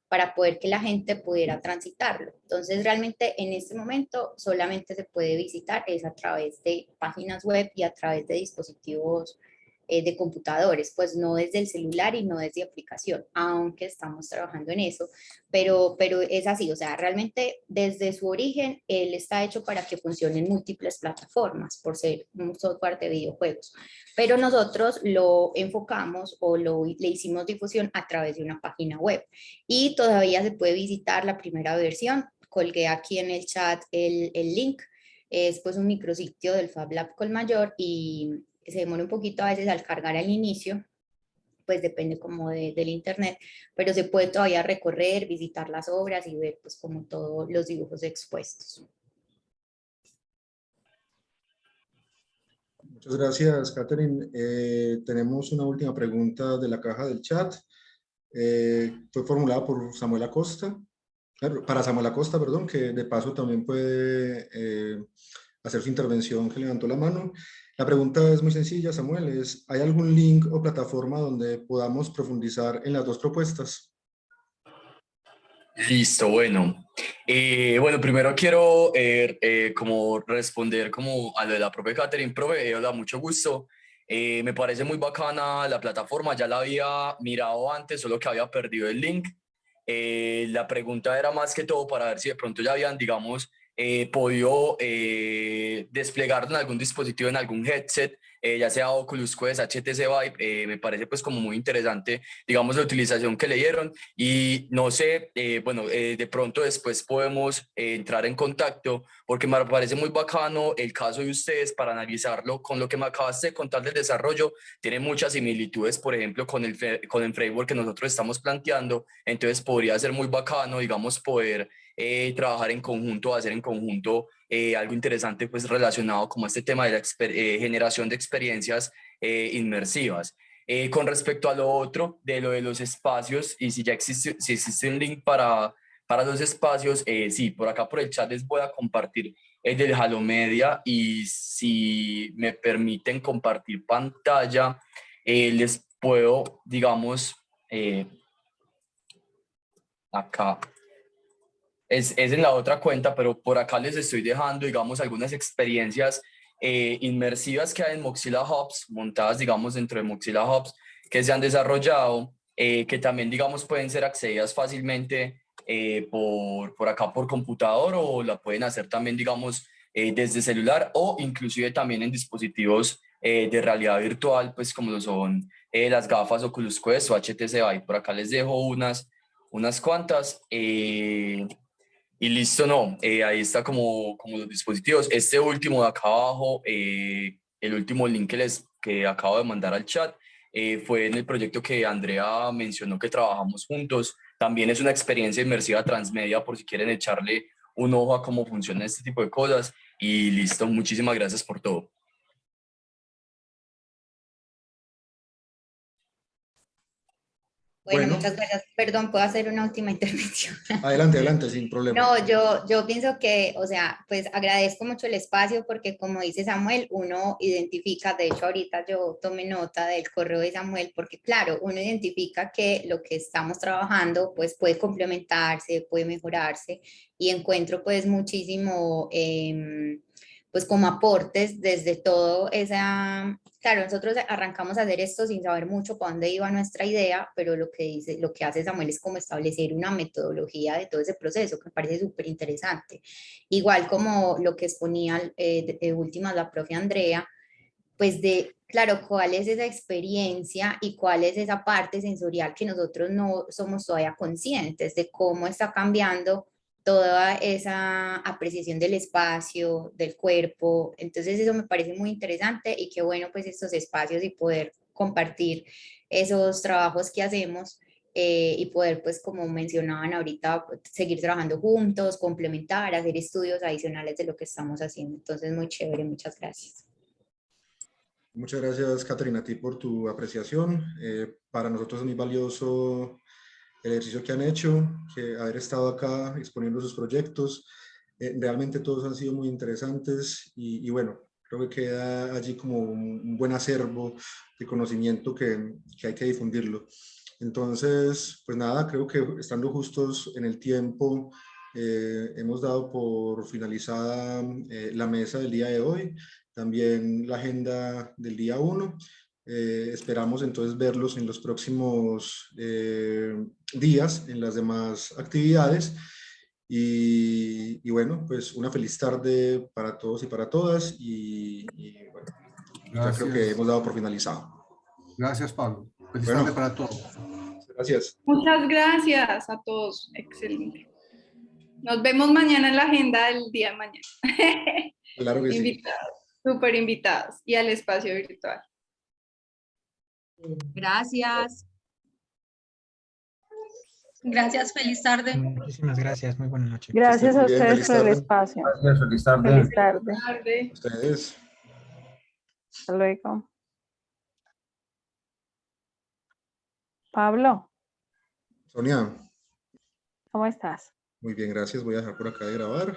Speaker 2: para poder que la gente pudiera transitarlo. Entonces, realmente en este momento solamente se puede visitar es a través de páginas web y a través de dispositivos de computadores, pues no desde el celular y no desde aplicación, aunque estamos trabajando en eso, pero es así, o sea, realmente desde su origen él está hecho para que funcione en múltiples plataformas por ser un software de videojuegos, pero nosotros lo enfocamos o le hicimos difusión a través de una página web y todavía se puede visitar la primera versión. Colgué aquí en el chat el link, es pues un micrositio del Fab Lab Colmayor y se demora un poquito a veces al cargar al inicio, pues depende como del internet, pero se puede todavía recorrer, visitar las obras y ver pues como todos los dibujos expuestos.
Speaker 1: Muchas gracias, Catherine. Tenemos una última pregunta de la caja del chat. Fue formulada por Samuel Acosta, para Samuel Acosta, perdón, que de paso también puede hacer su intervención, que levantó la mano. La pregunta es muy sencilla, Samuel, ¿hay algún link o plataforma donde podamos profundizar en las dos propuestas?
Speaker 6: Listo, bueno. Bueno, primero quiero como responder como a lo de la profe Catherine. Profe, hola, mucho gusto. Me parece muy bacana la plataforma, ya la había mirado antes, solo que había perdido el link. La pregunta era más que todo para ver si de pronto ya habían, digamos, podido desplegarlo en algún dispositivo, en algún headset, ya sea Oculus Quest, HTC Vive. Me parece pues como muy interesante, digamos, la utilización que le dieron y no sé, bueno, de pronto después podemos entrar en contacto porque me parece muy bacano el caso de ustedes para analizarlo con lo que me acabaste de contar del desarrollo. Tiene muchas similitudes, por ejemplo, con el framework que nosotros estamos planteando, entonces podría ser muy bacano, digamos, poder trabajar en conjunto, hacer en conjunto algo interesante pues relacionado como este tema de la generación de experiencias inmersivas. Con respecto a lo otro, de lo de los espacios, y si ya existe, si existe un link para los espacios, sí, por acá por el chat les voy a compartir el del Halo Media y si me permiten compartir pantalla, les puedo, digamos, acá. Es en la otra cuenta, pero por acá les estoy dejando, digamos, algunas experiencias inmersivas que hay en Mozilla Hubs, montadas, digamos, dentro de Mozilla Hubs, que se han desarrollado, que también, digamos, pueden ser accedidas fácilmente por acá por computador o la pueden hacer también, digamos, desde celular o inclusive también en dispositivos de realidad virtual, pues como lo son las gafas Oculus Quest o HTC Vive. Por acá les dejo unas cuantas. Y listo, no, ahí está como los dispositivos. Este último de acá abajo, el último link que acabo de mandar al chat, fue en el proyecto que Andrea mencionó que trabajamos juntos. También es una experiencia inmersiva transmedia por si quieren echarle un ojo a cómo funciona este tipo de cosas. Y listo, muchísimas gracias por todo.
Speaker 2: Bueno, muchas gracias. Perdón, ¿puedo hacer una última intervención?
Speaker 1: Adelante, adelante, sin problema.
Speaker 2: No, yo pienso que, o sea, pues agradezco mucho el espacio porque como dice Samuel, uno identifica, de hecho ahorita yo tomé nota del correo de Samuel porque claro, uno identifica que lo que estamos trabajando pues puede complementarse, puede mejorarse y encuentro pues muchísimo pues como aportes desde todo esa... Claro, nosotros arrancamos a hacer esto sin saber mucho para dónde iba nuestra idea, pero lo que hace Samuel es como establecer una metodología de todo ese proceso, que me parece súper interesante. Igual como lo que exponía última la profe Andrea, pues de, claro, cuál es esa experiencia y cuál es esa parte sensorial que nosotros no somos todavía conscientes de cómo está cambiando toda esa apreciación del espacio, del cuerpo. Entonces eso me parece muy interesante y qué bueno pues estos espacios y poder compartir esos trabajos que hacemos y poder pues como mencionaban ahorita, seguir trabajando juntos, complementar, hacer estudios adicionales de lo que estamos haciendo. Entonces muy chévere, muchas gracias.
Speaker 1: Muchas gracias, Caterina, a ti por tu apreciación. Para nosotros es muy valioso el ejercicio que han hecho, que haber estado acá exponiendo sus proyectos. Realmente todos han sido muy interesantes y bueno, creo que queda allí como un buen acervo de conocimiento que hay que difundirlo. Entonces, pues nada, creo que estando justos en el tiempo, hemos dado por finalizada la mesa del día de hoy, también la agenda del día 1. Esperamos entonces verlos en los próximos días en las demás actividades y bueno, pues una feliz tarde para todos y para todas y bueno, ya creo que hemos dado por finalizado.
Speaker 5: Gracias, Pablo. Feliz
Speaker 1: Bueno,
Speaker 5: tarde para todos.
Speaker 1: Gracias.
Speaker 7: Muchas gracias a todos. Excelente. Nos vemos mañana en la agenda del día de mañana.
Speaker 1: Claro que sí.
Speaker 7: Invitados, súper invitados y al espacio virtual.
Speaker 2: Gracias.
Speaker 8: Gracias, feliz tarde.
Speaker 10: Muchísimas gracias, muy buena noche.
Speaker 3: Gracias a
Speaker 1: Muy bien,
Speaker 3: ustedes
Speaker 1: feliz
Speaker 3: por el
Speaker 1: tarde.
Speaker 3: espacio.
Speaker 4: Gracias, feliz tarde.
Speaker 3: Feliz tarde.
Speaker 7: Buenas tardes.
Speaker 1: Ustedes.
Speaker 3: Hasta luego. Pablo,
Speaker 1: Sonia,
Speaker 3: ¿cómo estás?
Speaker 1: muy bien, gracias. Voy a dejar por acá de grabar.